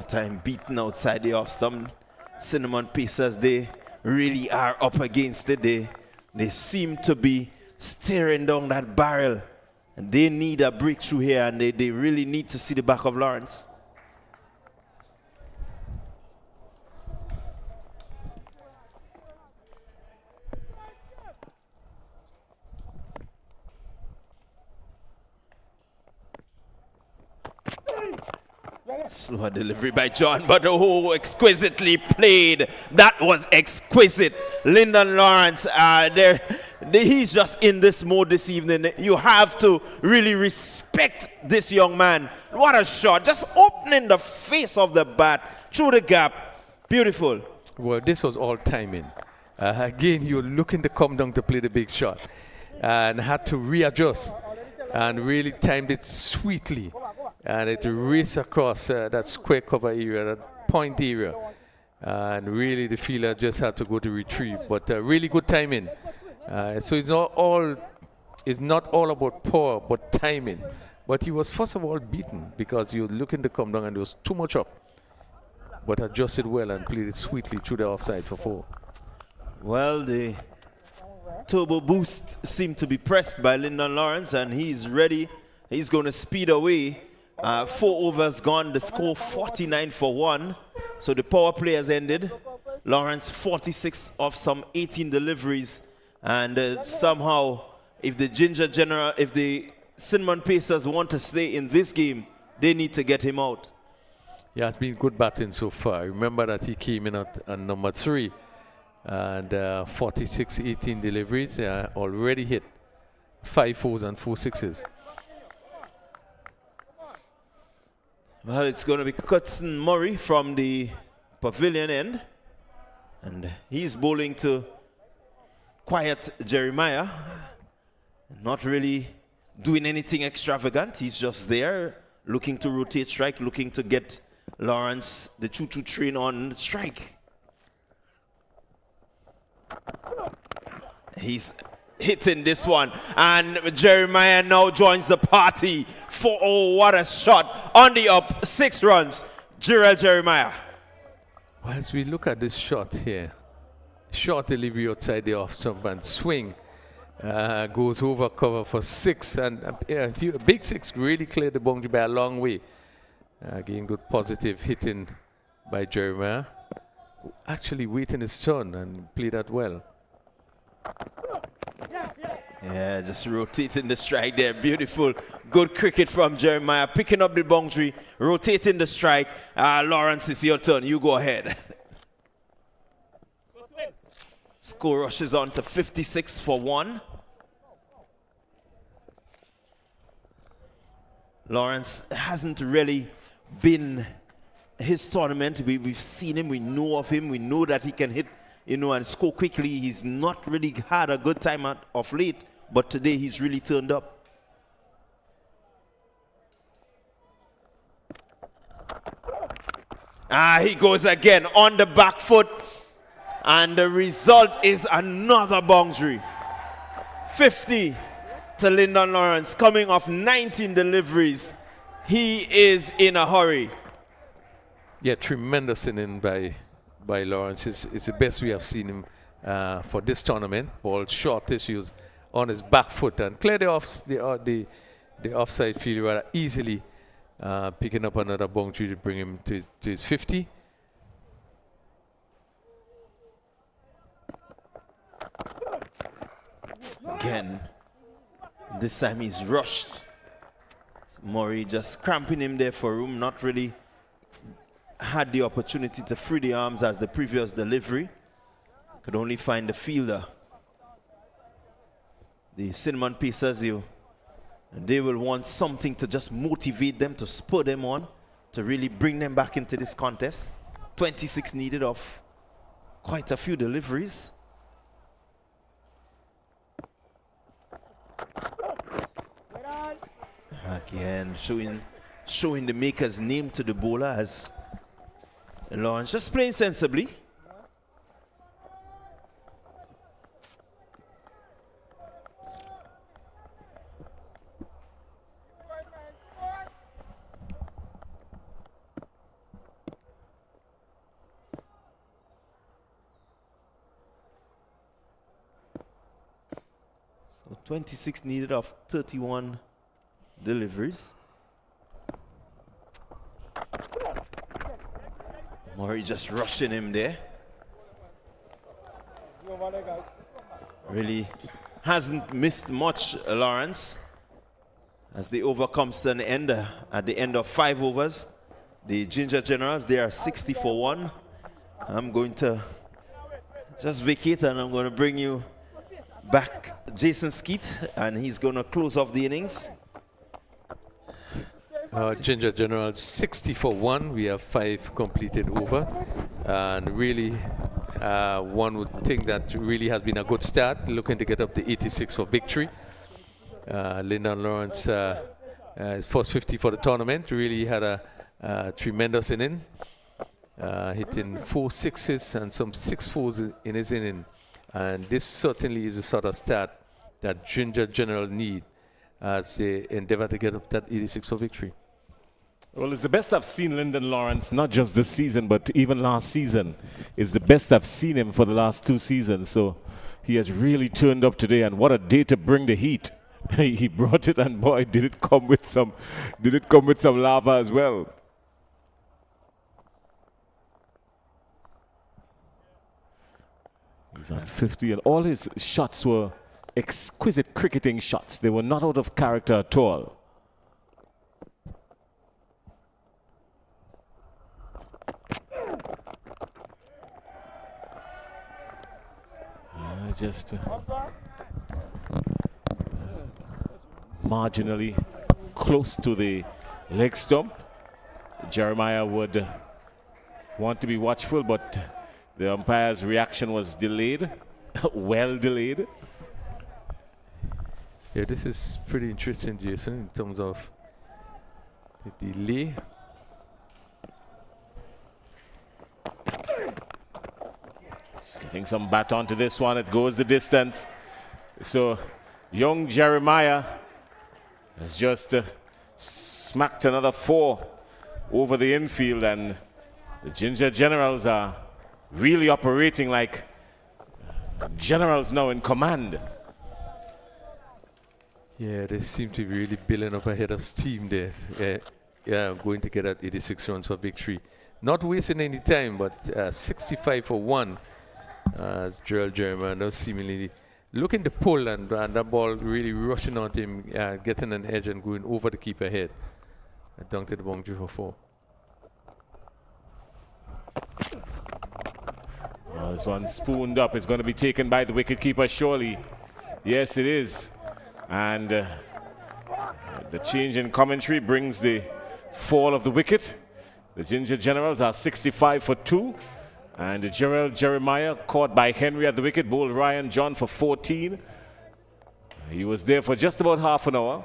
Time beaten outside the off stump. Cinnamon Pacers, they really are up against it. They seem to be staring down that barrel. And they need a breakthrough here, and they really need to see the back of Lawrence. Slower delivery by John, but oh, exquisitely played. That was exquisite. Lyndon Lawrence, he's just in this mode this evening. You have to really respect this young man. What a shot. Just opening the face of the bat through the gap. Beautiful. Well, this was all timing. Again, you're looking to come down to play the big shot and had to readjust and really timed it sweetly. And it raced across that square cover area, that point area. And really the fielder just had to go to retrieve. But really good timing. So it's not all about power, but timing. But he was first of all beaten because he was looking to come down and there was too much up. But adjusted well and played it sweetly through the offside for 4. Well, the turbo boost seemed to be pressed by Lyndon Lawrence, and he's ready. He's going to speed away. 4 overs gone, the score 49 for 1. So the power play has ended. Lawrence 46 of some 18 deliveries. And somehow, if the Cinnamon Pacers want to stay in this game, they need to get him out. Yeah, it's been good batting so far. Remember that he came in at number 3. And 46, 18 deliveries, already hit 5 fours and 4 sixes. Well, it's going to be Cutson Murray from the pavilion end. And he's bowling to quiet Jeremiah. Not really doing anything extravagant. He's just there, looking to rotate strike, looking to get Lawrence, the choo-choo train, on strike. He's hitting this one, and Jeremiah now joins the party for, oh, what a shot on the up. 6 runs, Gerald Jeremiah. Well, as we look at this shot here, short delivery outside the off stump and swing goes over cover for 6, and a big 6 really cleared the boundary by a long way. Again, good positive hitting by Jeremiah, actually waiting his turn and played that well. Yeah, just rotating the strike there. Beautiful. Good cricket from Jeremiah. Picking up the boundary, rotating the strike. Lawrence, it's your turn. You go ahead. Score rushes on to 56 for 1. Lawrence hasn't really been his tournament. We've seen him, we know of him, we know that he can hit, and score quickly. He's not really had a good time of late, but today he's really turned up. He goes again on the back foot, and the result is another boundary. 50 to Lyndon Lawrence, coming off 19 deliveries. He is in a hurry. Yeah, tremendous inning by Lawrence. It's the best we have seen him for this tournament. Ball short issues on his back foot and clear the offside field rather easily, picking up another boundary to bring him to his 50. Again, this time he's rushed. Murray just cramping him there for room, not really had the opportunity to free the arms as the previous delivery. Could only find the fielder. The Cinnamon Pacers, they will want something to just motivate them, to spur them on, to really bring them back into this contest. 26 needed of quite a few deliveries. Again, showing the maker's name to the bowler as Lawrence just playing sensibly. So 26 needed of 31 deliveries. Murray just rushing him there. Really hasn't missed much, Lawrence, as the over comes to an end at the end of 5 overs. The Ginger Generals, they are 60 for 1. I'm going to just vacate and I'm going to bring you back Jason Skeet, and he's going to close off the innings. Ginger Generals 60 for 1. We have 5 completed over, and really one would think that really has been a good start, looking to get up to 86 for victory. Lyndon Lawrence, his first 50 for the tournament, really had a tremendous inning, hitting 4 sixes and some 6 fours in his inning, and this certainly is the sort of start that Ginger General need as they endeavor to get up that 86 for victory. Well, it's the best I've seen Lyndon Lawrence, not just this season, but even last season. It's the best I've seen him for the last 2 seasons. So he has really turned up today, and what a day to bring the heat. He brought it, and boy, did it come with some lava as well. He's on 50, and all his shots were exquisite cricketing shots. They were not out of character at all. Just marginally close to the leg stump. Jeremiah would want to be watchful, but the umpire's reaction was delayed, well delayed. Yeah, this is pretty interesting, Jason, in terms of the delay. Getting some bat onto this one, it goes the distance. So young Jeremiah has just smacked another 4 over the infield, and the Ginger Generals are really operating like generals now in command. Yeah, they seem to be really building up a head of steam there. Yeah, going to get at 86 runs for victory. Not wasting any time, but 65 for 1. As Gerald Jeremiah now seemingly looking to pull, and that ball really rushing onto him, getting an edge and going over the keeper head. Down to the boundary for 4. Well, this one spooned up. It's going to be taken by the wicketkeeper, surely. Yes, it is. And the change in commentary brings the fall of the wicket. The Ginger Generals are 65 for 2. And Gerald Jeremiah, caught by Henry at the wicket, bowled Ryan John for 14. He was there for just about half an hour.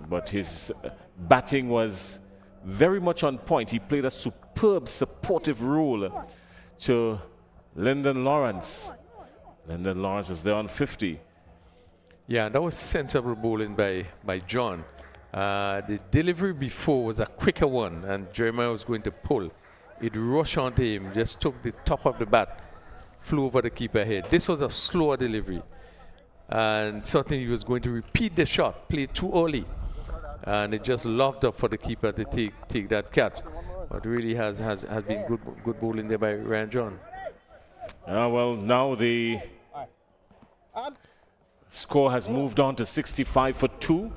But his batting was very much on point. He played a superb supportive role to Lyndon Lawrence. Lyndon Lawrence is there on 50. Yeah, that was sensible bowling by John. The delivery before was a quicker one, and Jeremiah was going to pull. It rushed onto him, just took the top of the bat, flew over the keeper head. This was a slower delivery, and certainly he was going to repeat the shot, play too early, and it just loved up for the keeper to take that catch. But really has been good bowling there by Ryan John. Well, now the score has moved on to 65 for 2.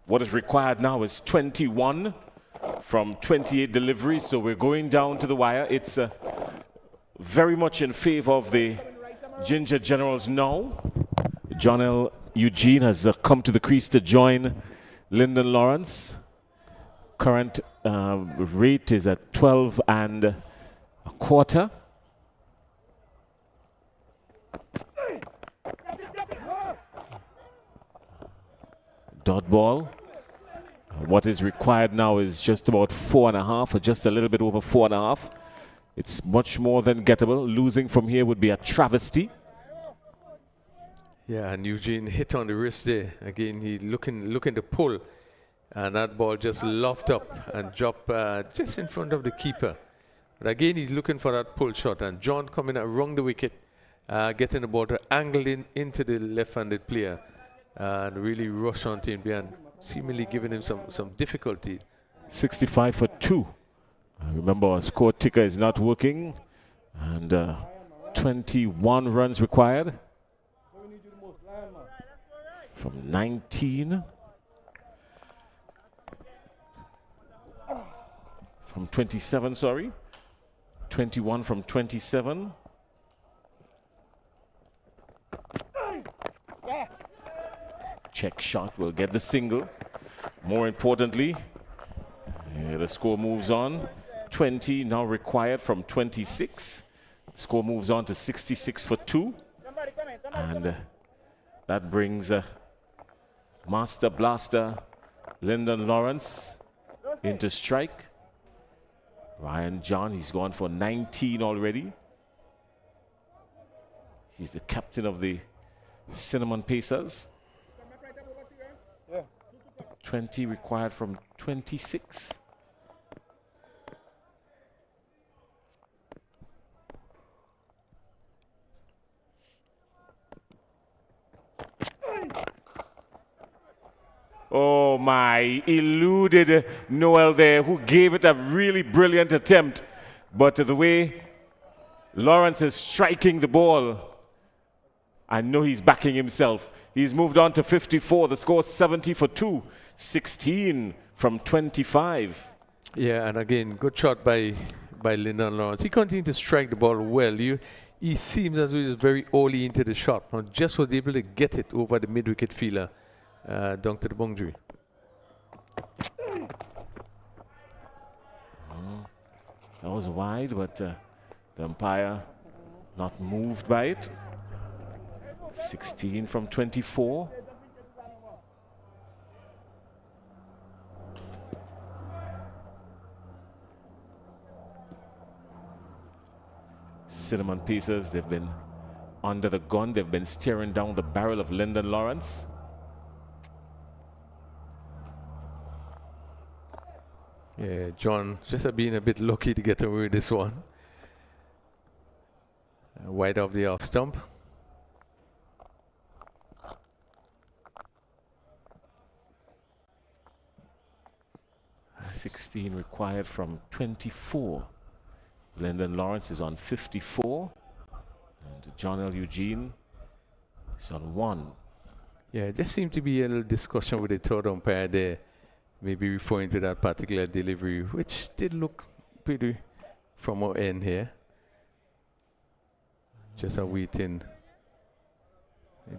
What is required now is 21 from 28 deliveries, so we're going down to the wire. It's very much in favor of the Ginger Generals now. John L. Eugene has come to the crease to join Lyndon Lawrence. Current rate is at 12 and a quarter. Dot ball. What is required now is just about 4.5, or just a little bit over 4.5. It's much more than gettable. Losing from here would be a travesty. Yeah, and Eugene hit on the wrist there. Again, he looking to pull, and that ball just lofted up and dropped just in front of the keeper. But again, he's looking for that pull shot, and John coming around the wicket, getting the ball to angle into the left-handed player, and really rush onto him behind, seemingly giving him some difficulty. 65 for 2. Remember, our score ticker is not working, and 21 runs required from 19. From 27, sorry. 21 from 27. Check shot will get the single. More importantly, the score moves on. 20 now required from 26. The score moves on to 66 for 2. And that brings Master Blaster Lyndon Lawrence into strike. Ryan John, he's gone for 19 already. He's the captain of the Cinnamon Pacers. 20 required from 26. Oh my, eluded Noel there, who gave it a really brilliant attempt. But the way Lawrence is striking the ball, I know he's backing himself. He's moved on to 54. The score 70 for 2. 16 from 25. Yeah, and again, good shot by Lyndon Lawrence. He continued to strike the ball well. He seems as though he was very early into the shot, but just was able to get it over the mid-wicket fielder down to the boundary. That was wide, but the umpire not moved by it. 16 from 24. Cinnamon Pacers, they've been under the gun. They've been staring down the barrel of Lyndon Lawrence. Yeah, John just being a bit lucky to get away with this one. Wide off the off stump. $16 required from 24. Lyndon Lawrence is on 54. And John L. Eugene He's on 1. Yeah, there seemed to be a little discussion with the third umpire there, maybe referring to that particular delivery, which did look pretty from our end here. Just awaiting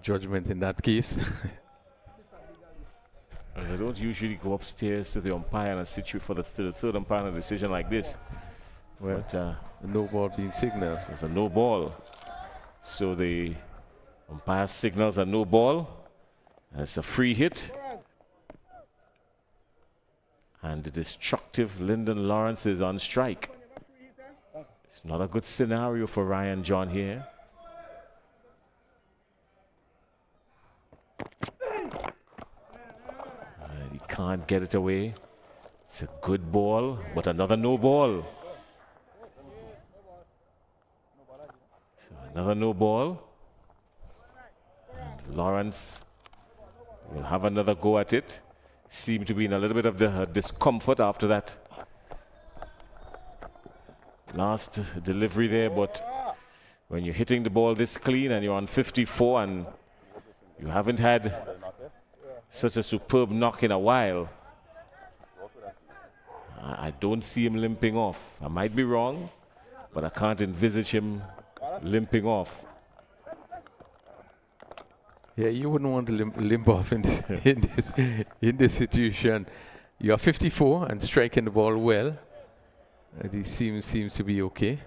judgment in that case. And they don't usually go upstairs to the umpire and situate for the third umpire on a decision like this. Well, But no ball being signaled. it's a no ball. So the umpire signals a no ball. And it's a free hit. And the destructive Lyndon Lawrence is on strike. It's not a good scenario for Ryan John here. And he can't get it away. It's a good ball, but another no ball. So another no ball. And Lawrence will have another go at it. Seem to be in a little bit of the discomfort after that last delivery there, but when you're hitting the ball this clean and you're on 54 and you haven't had such a superb knock in a while, I don't see him limping off. I might be wrong, but I can't envisage him limping off. Yeah, you wouldn't want to limp off in this in this situation. You are 54 and striking the ball well. He seems to be okay.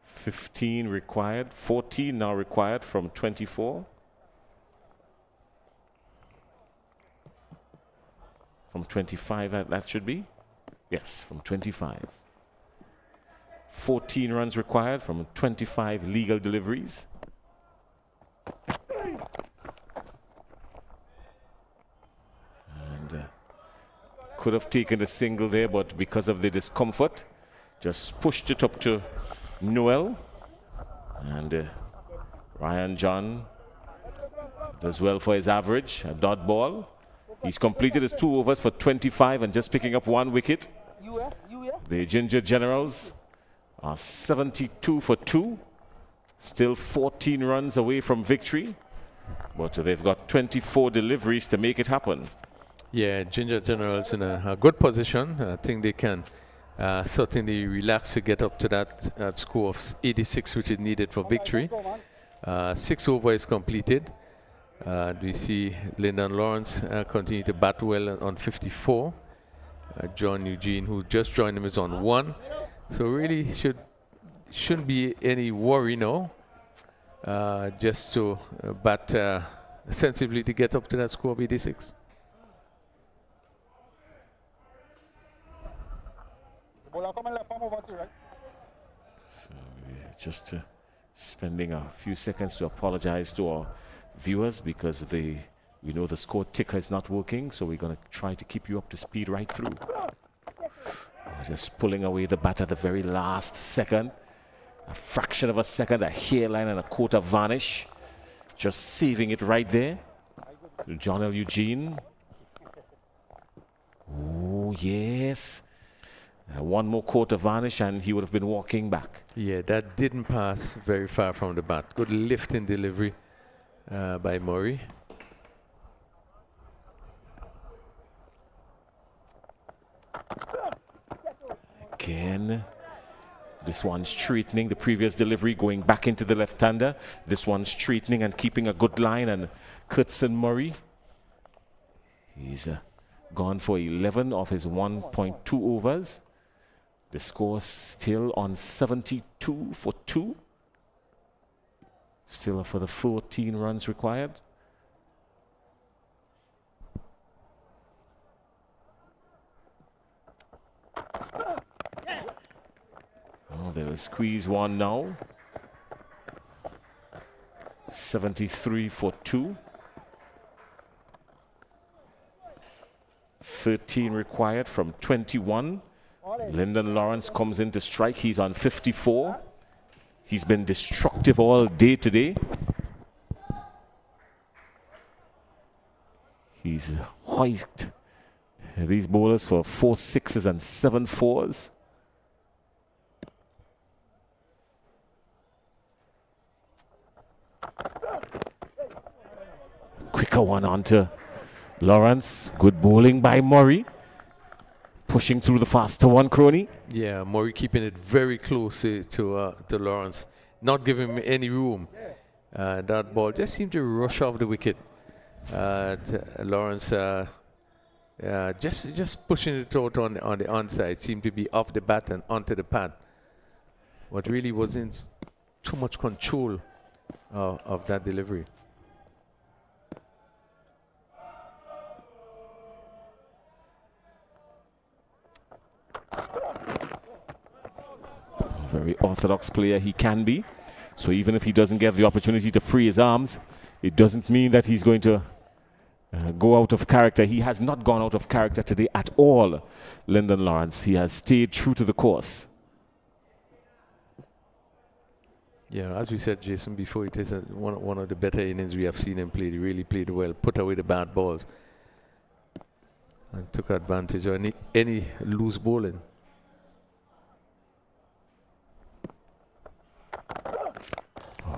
15 required, 14 now required from 24. From 25, that should be? Yes, from 25. 14 runs required from 25 legal deliveries. And could have taken the single there, but because of the discomfort, just pushed it up to Noel. And Ryan John does well for his average, a dot ball. He's completed his 2 overs for 25 and just picking up 1 wicket. The Ginger Generals are 72 for 2. Still 14 runs away from victory. But they've got 24 deliveries to make it happen. Yeah, Ginger Generals in a good position. I think they can certainly relax to get up to that score of 86, which is needed for victory. 6 overs completed. We see Lyndon Lawrence continue to bat well on 54. John Eugene, who just joined him, is on 1. So really shouldn't be any worry now. Just to bat sensibly to get up to that score of 86. So we're just spending a few seconds to apologize to our viewers because we know the score ticker is not working, so we're going to try to keep you up to speed right through. Just pulling away the bat at the very last second. A fraction of a second, a hairline and a quarter vanish. Just saving it right there. John L. Eugene. Oh, yes. One more quarter vanish and he would have been walking back. Yeah, that didn't pass very far from the bat. Good lifting delivery by Murray. Again, this one straightening the previous delivery, going back into the left-hander. This one straightening and keeping a good line, and Kurtson Murray, he's gone for 11 of his 1.2 overs. The score still on 72 for 2. Still for the 14 runs required. Oh, they will squeeze one now. 73 for 2. 13 required from 21. Lyndon Lawrence comes in to strike. He's on 54. He's been destructive all day today. He's hoiked these bowlers for 4 6s and 7 4s. weaker one onto Lawrence. Good bowling by Murray. Pushing through the faster one, Crony. Yeah, Murray keeping it very close to Lawrence, not giving him any room. That ball just seemed to rush off the wicket. Lawrence just pushing it out on the onside, seemed to be off the bat and onto the pad. But really wasn't too much control of that delivery. Very orthodox player he can be. So even if he doesn't get the opportunity to free his arms, it doesn't mean that he's going to go out of character. He has not gone out of character today at all, Lyndon Lawrence. He has stayed true to the course. Yeah, as we said, Jason, before, it is one of the better innings we have seen him play. He really played well, put away the bad balls, and took advantage of any loose bowling.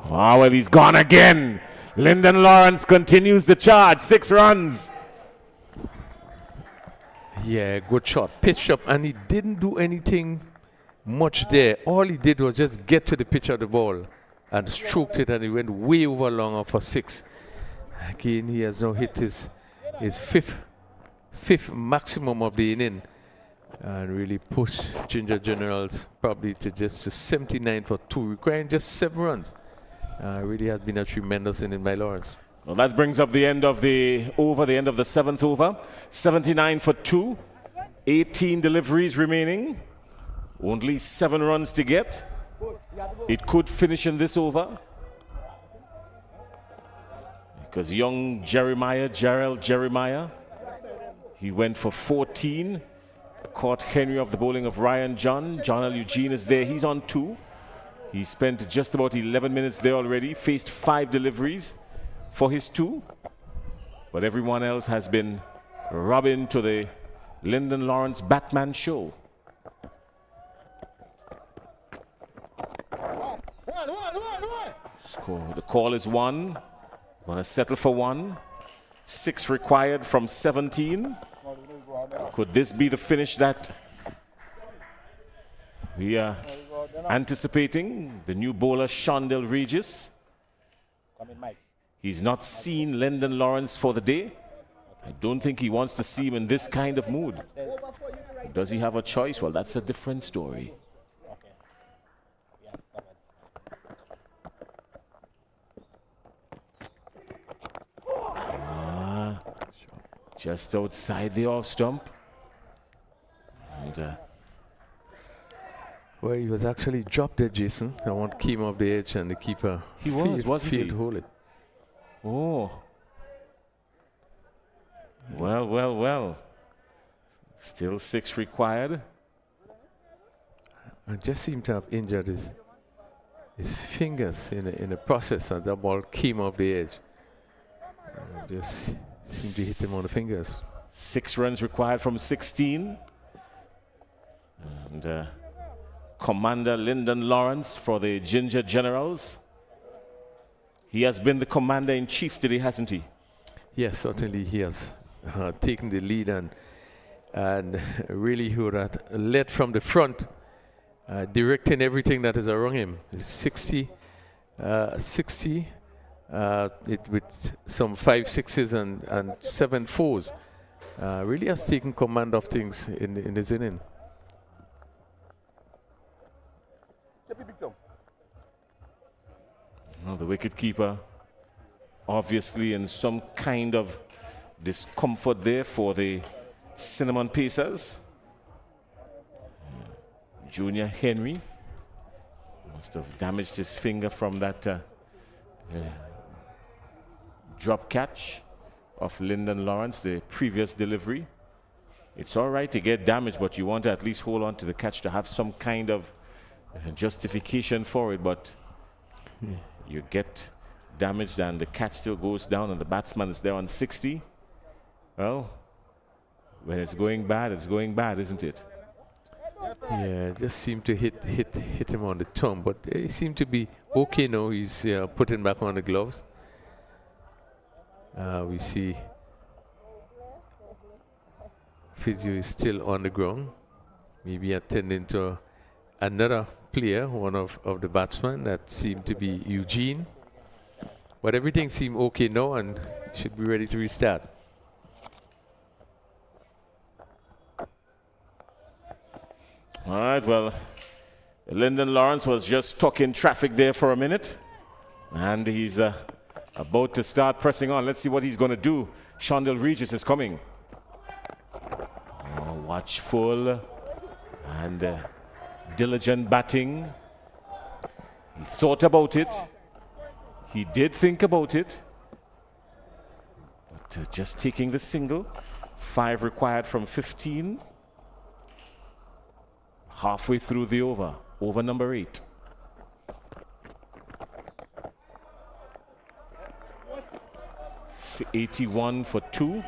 Ah, well, he's gone again. Lyndon Lawrence continues the charge. 6 runs. Yeah, good shot. Pitched up, and he didn't do anything much there. All he did was just get to the pitch of the ball and stroked it, and he went way over long for 6. Again, he has now hit his fifth maximum of the inning, and really pushed Ginger Generals probably to 79 for 2, requiring just 7 runs. Really has been a tremendous inning by Lawrence. Well, that brings up the end of the over, the end of the 7th over. 79 for 2, 18 deliveries remaining, only 7 runs to get. It could finish in this over, because young Gerald Jeremiah, he went for 14, caught Henry off the bowling of Ryan John. John L. Eugene is there, he's on 2. He spent just about 11 minutes there already, faced 5 deliveries for his 2. But everyone else has been robbing to the Lyndon Lawrence Batman show. Score. The call is 1. Gonna settle for 1. 6 required from 17. Could this be the finish that we are anticipating? The new bowler, Shondell Regis. He's not seen Lyndon Lawrence for the day. I don't think he wants to see him in this kind of mood. Does he have a choice? Well, that's a different story. Just outside the off stump. And well, he was actually dropped there, Jason. I want came off the edge, and the keeper wasn't he? to hold it. Oh. Well. Still 6 required. I just seemed to have injured his fingers in the process, and that ball came off the edge. Just seemed to hit him on the fingers. 6 runs required from 16. And Commander Lyndon Lawrence for the Ginger Generals. He has been the commander-in-chief today, hasn't he? Yes, certainly he has taken the lead and really who had led from the front, directing everything that is around him. 60 with some 5 6s and 7 4s. Really has taken command of things in this inning. Well, the wicketkeeper obviously in some kind of discomfort there for the Cinnamon Pacers. Junior Henry must have damaged his finger from that drop catch of Lyndon Lawrence, the previous delivery. It's all right to get damaged, but you want to at least hold on to the catch to have some kind of justification for it. But you get damaged and the catch still goes down and the batsman is there on 60. Well, when it's going bad, isn't it? Yeah, just seemed to hit him on the thumb, but he seemed to be okay now. He's putting back on the gloves. We see Physio is still on the ground, maybe attending to another player, one of the batsmen that seemed to be Eugene. But everything seemed okay now and should be ready to restart. All right, well, Lyndon Lawrence was just stuck in traffic there for a minute. And he's about to start pressing on. Let's see what he's going to do. Shondell Regis is coming. Oh, watchful and diligent batting. He thought about it. He did think about it. But just taking the single. 5 required from 15. Halfway through the over. Over number 8. It's 81 for 2.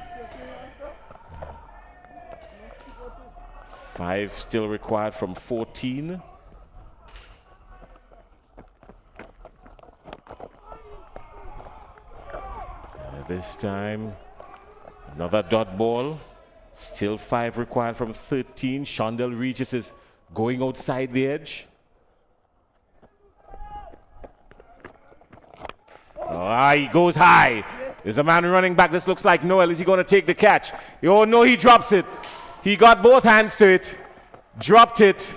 5 still required from 14. This time, another dot ball. Still 5 required from 13. Shondell Regis is going outside the edge. He goes high. There's a man running back. This looks like Noel. Is he going to take the catch? Oh, no, he drops it. He got both hands to it. Dropped it.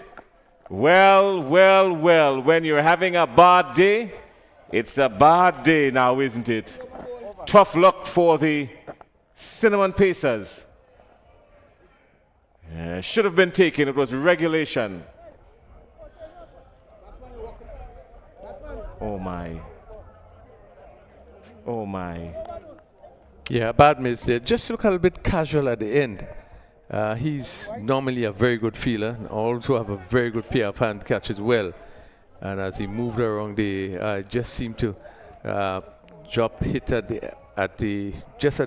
Well, well, well. When you're having a bad day, it's a bad day now, isn't it? Tough luck for the Cinnamon Pacers. Should have been taken. It was regulation. Oh, my. Oh, my. Yeah, bad miss there. Just look a little bit casual at the end. He's normally a very good fielder and also have a very good pair of hand catches well. And as he moved around, just seemed to drop hit at the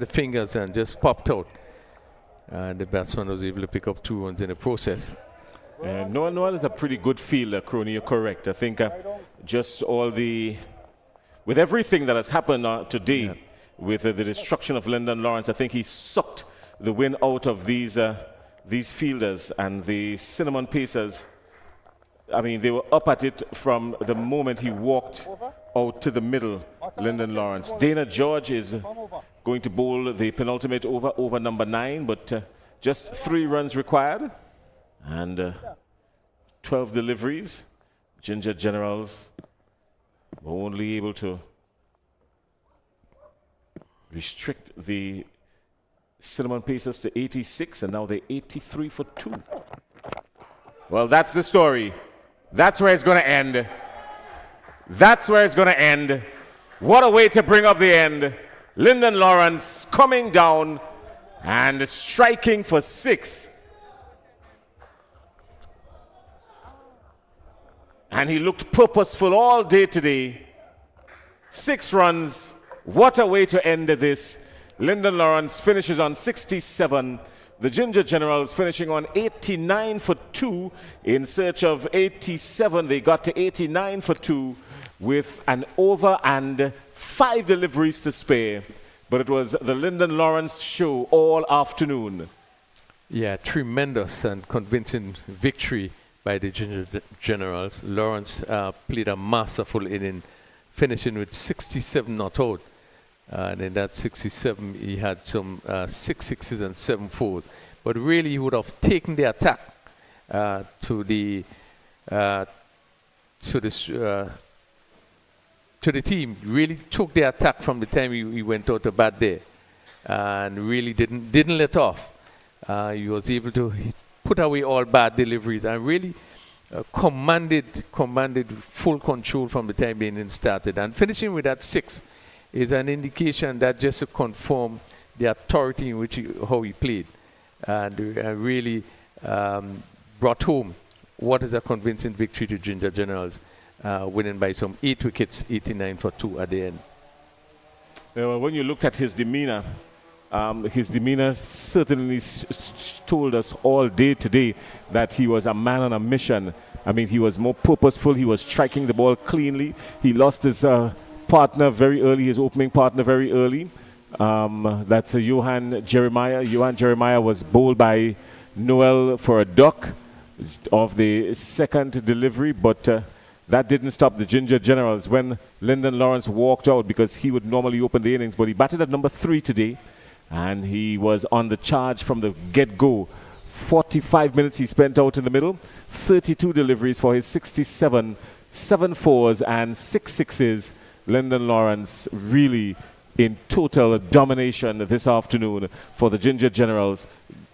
fingers and just popped out. And the batsman was able to pick up 2 runs in the process. Noel is a pretty good fielder, Crony. You're correct. I think just with everything that has happened today, with the destruction of Lyndon Lawrence, I think he sucked the wind out of these fielders and the Cinnamon Pacers. I mean, they were up at it from the moment he walked out to the middle, Lyndon Lawrence. Dana George is going to bowl the penultimate over number 9, but just 3 runs required and 12 deliveries. Ginger Generals were only able to restrict the Cinnamon Pacers to 86, and now they're 83 for 2. Well, that's the story. That's where it's going to end. That's where it's going to end. What a way to bring up the end. Lyndon Lawrence coming down and striking for 6. And he looked purposeful all day today. 6 runs. What a way to end this. Lyndon Lawrence finishes on 67. The Ginger Generals finishing on 89 for 2 in search of 87. They got to 89 for 2 with an over and 5 deliveries to spare. But it was the Lyndon Lawrence show all afternoon. Yeah, tremendous and convincing victory by the Ginger Generals. Lawrence played a masterful inning, finishing with 67 not out. And in that 67, he had some 6 sixes and 7 fours. But really, he would have taken the attack to the team. Really took the attack from the time he went out a bad day, and really didn't let off. He was able to put away all bad deliveries and really commanded full control from the time the inning started. And finishing with that 6 is an indication that just to confirm the authority in which how he played, and really brought home what is a convincing victory to Ginger Generals, winning by some 8 wickets, 89 for 2 at the end. Well, when you looked at his demeanor certainly told us all day today that he was a man on a mission. I mean, he was more purposeful. He was striking the ball cleanly. He lost his partner very early, his opening partner very early. That's a Johan Jeremiah. Johan Jeremiah was bowled by Noel for a duck of the second delivery, but that didn't stop the Ginger Generals when Lyndon Lawrence walked out, because he would normally open the innings, but he batted at number 3 today, and he was on the charge from the get-go. 45 minutes he spent out in the middle, 32 deliveries for his 67, 7 fours and 6 sixes. Lyndon Lawrence really in total domination this afternoon for the Ginger Generals.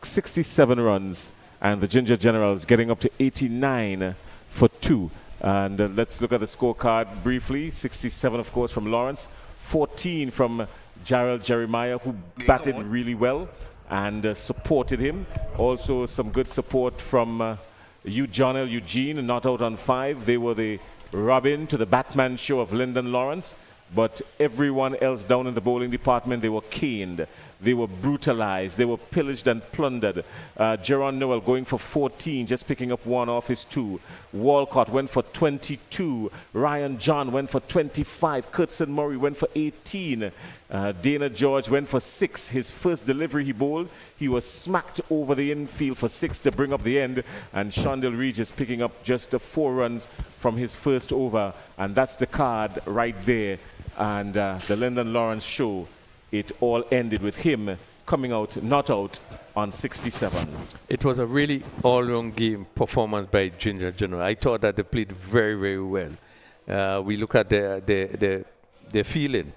67 runs, and the Ginger Generals getting up to 89 for 2. And let's look at the scorecard briefly. 67, of course, from Lawrence. 14 from Gerald Jeremiah, who batted really well and supported him. Also some good support from Jonel Eugene, not out on 5. They were the Robin to the Batman show of Lyndon Lawrence. But everyone else down in the bowling department, they were caned, they were brutalized, they were pillaged and plundered. Jerron Noel going for 14, just picking up 1 off his 2. Walcott went for 22. Ryan John went for 25. Kurtson Murray went for 18. Dana George went for 6. His first delivery he bowled, he was smacked over the infield for 6 to bring up the end. And Shondell Regis picking up just 4 runs from his first over. And that's the card right there. And the Lyndon Lawrence show, it all ended with him coming out, not out, on 67. It was a really all-round game performance by Ginger General. I thought that they played very, very well. We look at their feeling,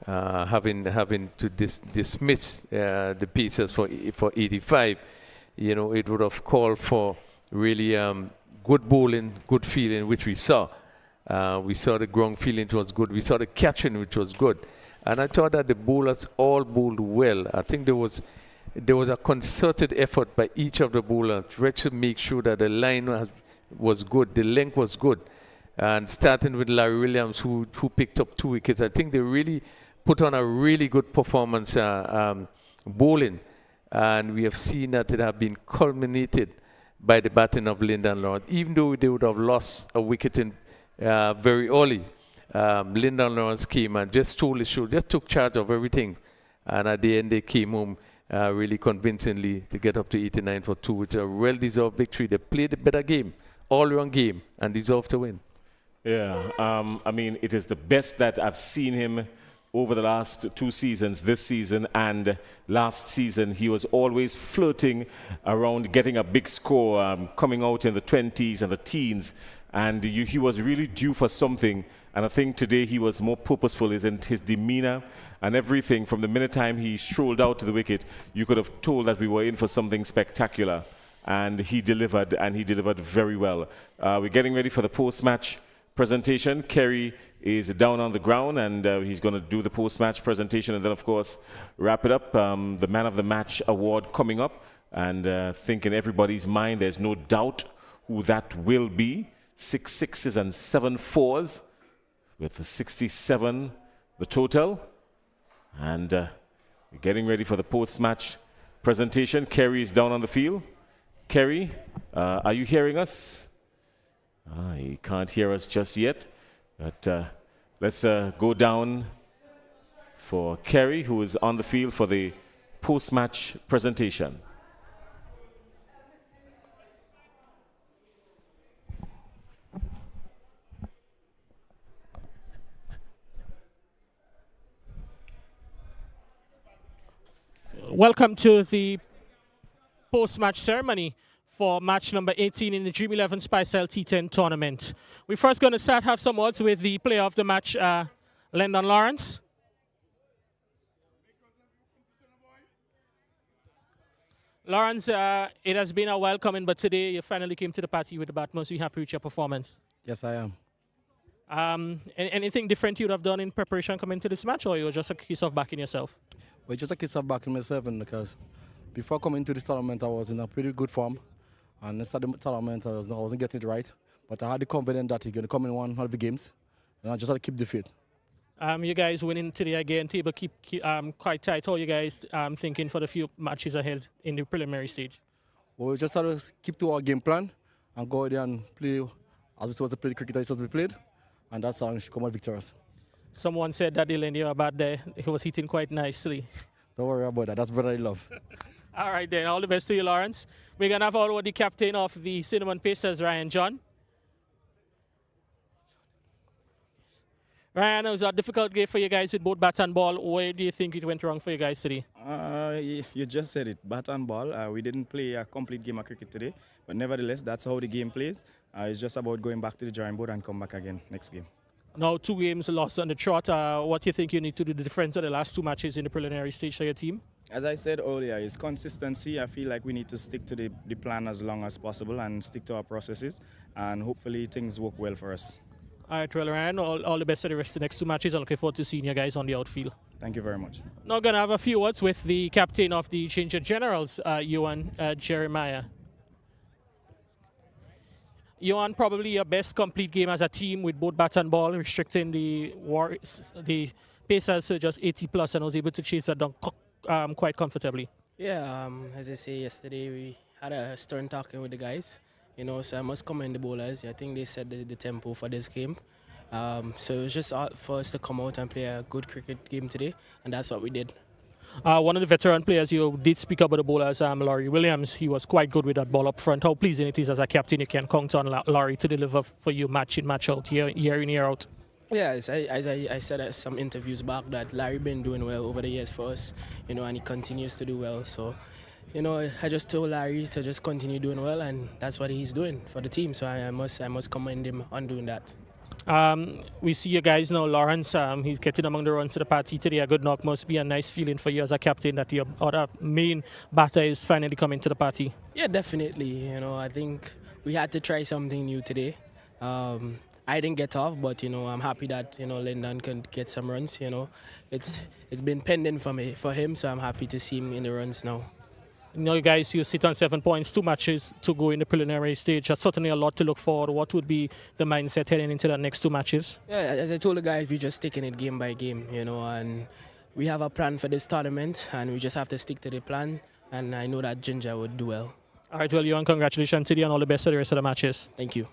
having to dismiss the pieces for 85. You know, it would have called for really good bowling, good feeling, which we saw. We saw the ground feeling, which was good. We saw the catching, which was good. And I thought that the bowlers all bowled well. I think there was a concerted effort by each of the bowlers to make sure that the line was good, the length was good. And starting with Larry Williams, who picked up 2 wickets, I think they really put on a really good performance bowling. And we have seen that it has been culminated by the batting of Lyndon Lawrence. Even though they would have lost a wicket in very early, Lyndon Lawrence came and just stole the show, just took charge of everything. And at the end, they came home really convincingly to get up to 89 for 2, which is a well-deserved victory. They played a better game, all-round game, and deserved to win. Yeah, I mean, it is the best that I've seen him over the last 2 seasons, this season and last season. He was always flirting around getting a big score, coming out in the 20s and the teens. And he was really due for something. And I think today he was more purposeful in his demeanor and everything. From the minute time he strolled out to the wicket, you could have told that we were in for something spectacular. And he delivered very well. We're getting ready for the post-match presentation. Kerry is down on the ground, and he's going to do the post-match presentation and then, of course, wrap it up. The Man of the Match award coming up. And think in everybody's mind there's no doubt who that will be. 6 sixes and 7 fours with the 67 the total. And we're getting ready for the post-match presentation. Kerry is down on the field. Kerry, are you hearing us? He can't hear us just yet. But let's go down for Kerry, who is on the field for the post-match presentation. Welcome to the post-match ceremony for match number 18 in the Dream 11 Spicel T10 tournament. We're first going to have some words with the player of the match, Lyndon Lawrence. Lawrence, it has been a while coming, but today you finally came to the party with the bat. Most you happy with your performance? Yes, I am. Anything different you'd have done in preparation coming to this match, or you were just a case of backing yourself? Well, just a case of backing myself, because before coming to this tournament, I was in a pretty good form. And instead of the tournament, I wasn't getting it right. But I had the confidence that you're going to come in one of the games. And I just had to keep the faith. You guys winning today again, table keep quite tight. How are you guys thinking for the few matches ahead in the preliminary stage? Well, we just had to keep to our game plan and go out there and play as we supposed to play the cricket that we supposed to be played. And that's how we should come out victorious. Someone said that Dylan, you were bad there. He was hitting quite nicely. Don't worry about that. That's brotherly love. All right, then. All the best to you, Lawrence. We're going to have our the captain of the Cinnamon Pacers, Ryan John. Ryan, it was a difficult game for you guys with both bat and ball. Where do you think it went wrong for you guys today? You just said it, bat and ball. We didn't play a complete game of cricket today, but nevertheless, that's how the game plays. It's just about going back to the drawing board and come back again next game. Now 2 games lost on the trot. What do you think you need to do the difference of the last 2 matches in the preliminary stage for your team? As I said earlier, it's consistency. I feel like we need to stick to the plan as long as possible and stick to our processes, and hopefully things work well for us. All right, well, Ryan, all the best for the rest of the next 2 matches. I'm looking forward to seeing you guys on the outfield. Thank you very much. Now going to have a few words with the captain of the Ginger Generals, Johan Jeremiah. Johan, probably your best complete game as a team with both bat and ball, restricting the Pacers to just 80 plus, and was able to chase that down quite comfortably. Yeah, as I say yesterday, we had a stern talking with the guys. So I must commend the bowlers. I think they set the tempo for this game. So it was just for us to come out and play a good cricket game today, and that's what we did. One of the veteran players you did speak about the bowlers, Laurie Williams. He was quite good with that ball up front. How pleasing it is as a captain you can count on Laurie to deliver for you match in, match out, year in, year out. Yeah, as I said at some interviews back, that Larry been doing well over the years for us, and he continues to do well. So, I just told Larry to just continue doing well, and that's what he's doing for the team. So I must commend him on doing that. We see you guys now, Lawrence. He's getting among the runs to the party today. A good knock must be a nice feeling for you as a captain that your other main batter is finally coming to the party. Yeah, definitely. I think we had to try something new today. I didn't get off, but I'm happy that Lyndon can get some runs. It's been pending for him, so I'm happy to see him in the runs now. You guys, you sit on 7 points, 2 matches to go in the preliminary stage. That's certainly a lot to look forward. What would be the mindset heading into the next 2 matches? Yeah, as I told the guys, we're just taking it game by game, and we have a plan for this tournament, and we just have to stick to the plan, and I know that Ginger would do well. All right, well, Johan, congratulations today and all the best for the rest of the matches. Thank you.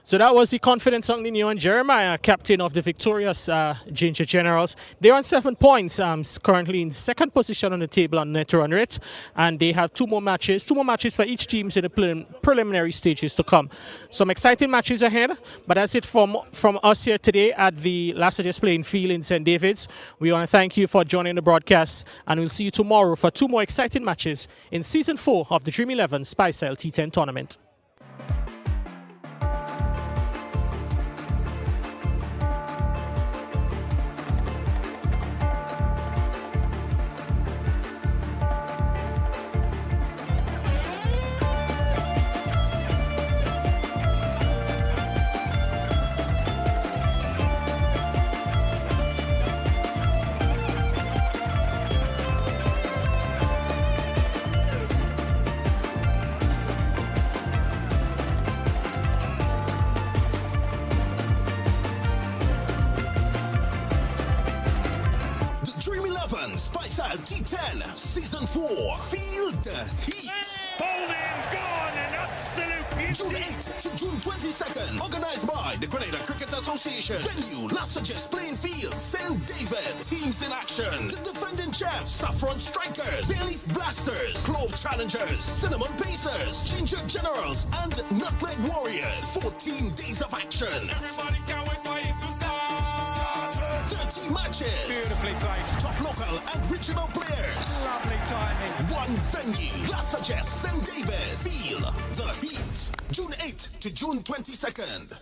So that was the confident song in Johan Jeremiah, captain of the victorious Ginger Generals. They're on 7 points, currently in 2nd position on the table on net run rate, and they have 2 more matches for each team in the preliminary stages to come. Some exciting matches ahead, but that's it from us here today at the Lassages playing field in St. David's. We want to thank you for joining the broadcast, and we'll see you tomorrow for 2 more exciting matches in Season 4 of the Dream 11 Spicel T10 tournament. Spicel T10 Season 4. Feel the heat. Gone, an absolute beauty. June 8th to June 22nd. Organized by the Grenada Cricket Association. Venue, Lassages playing field, St. David. Teams in action. The defending champs, Saffron Strikers, Bayleaf Blasters, Clove Challengers, Cinnamon Pacers, Ginger Generals, and Nutmeg Warriors. 14 days of action. Everybody can't wait for it to start. 30 matches. Beautifully placed. Top local and regional players. Lovely timing. One venue. Lassages St. David. Feel the heat. June 8th to June 22nd.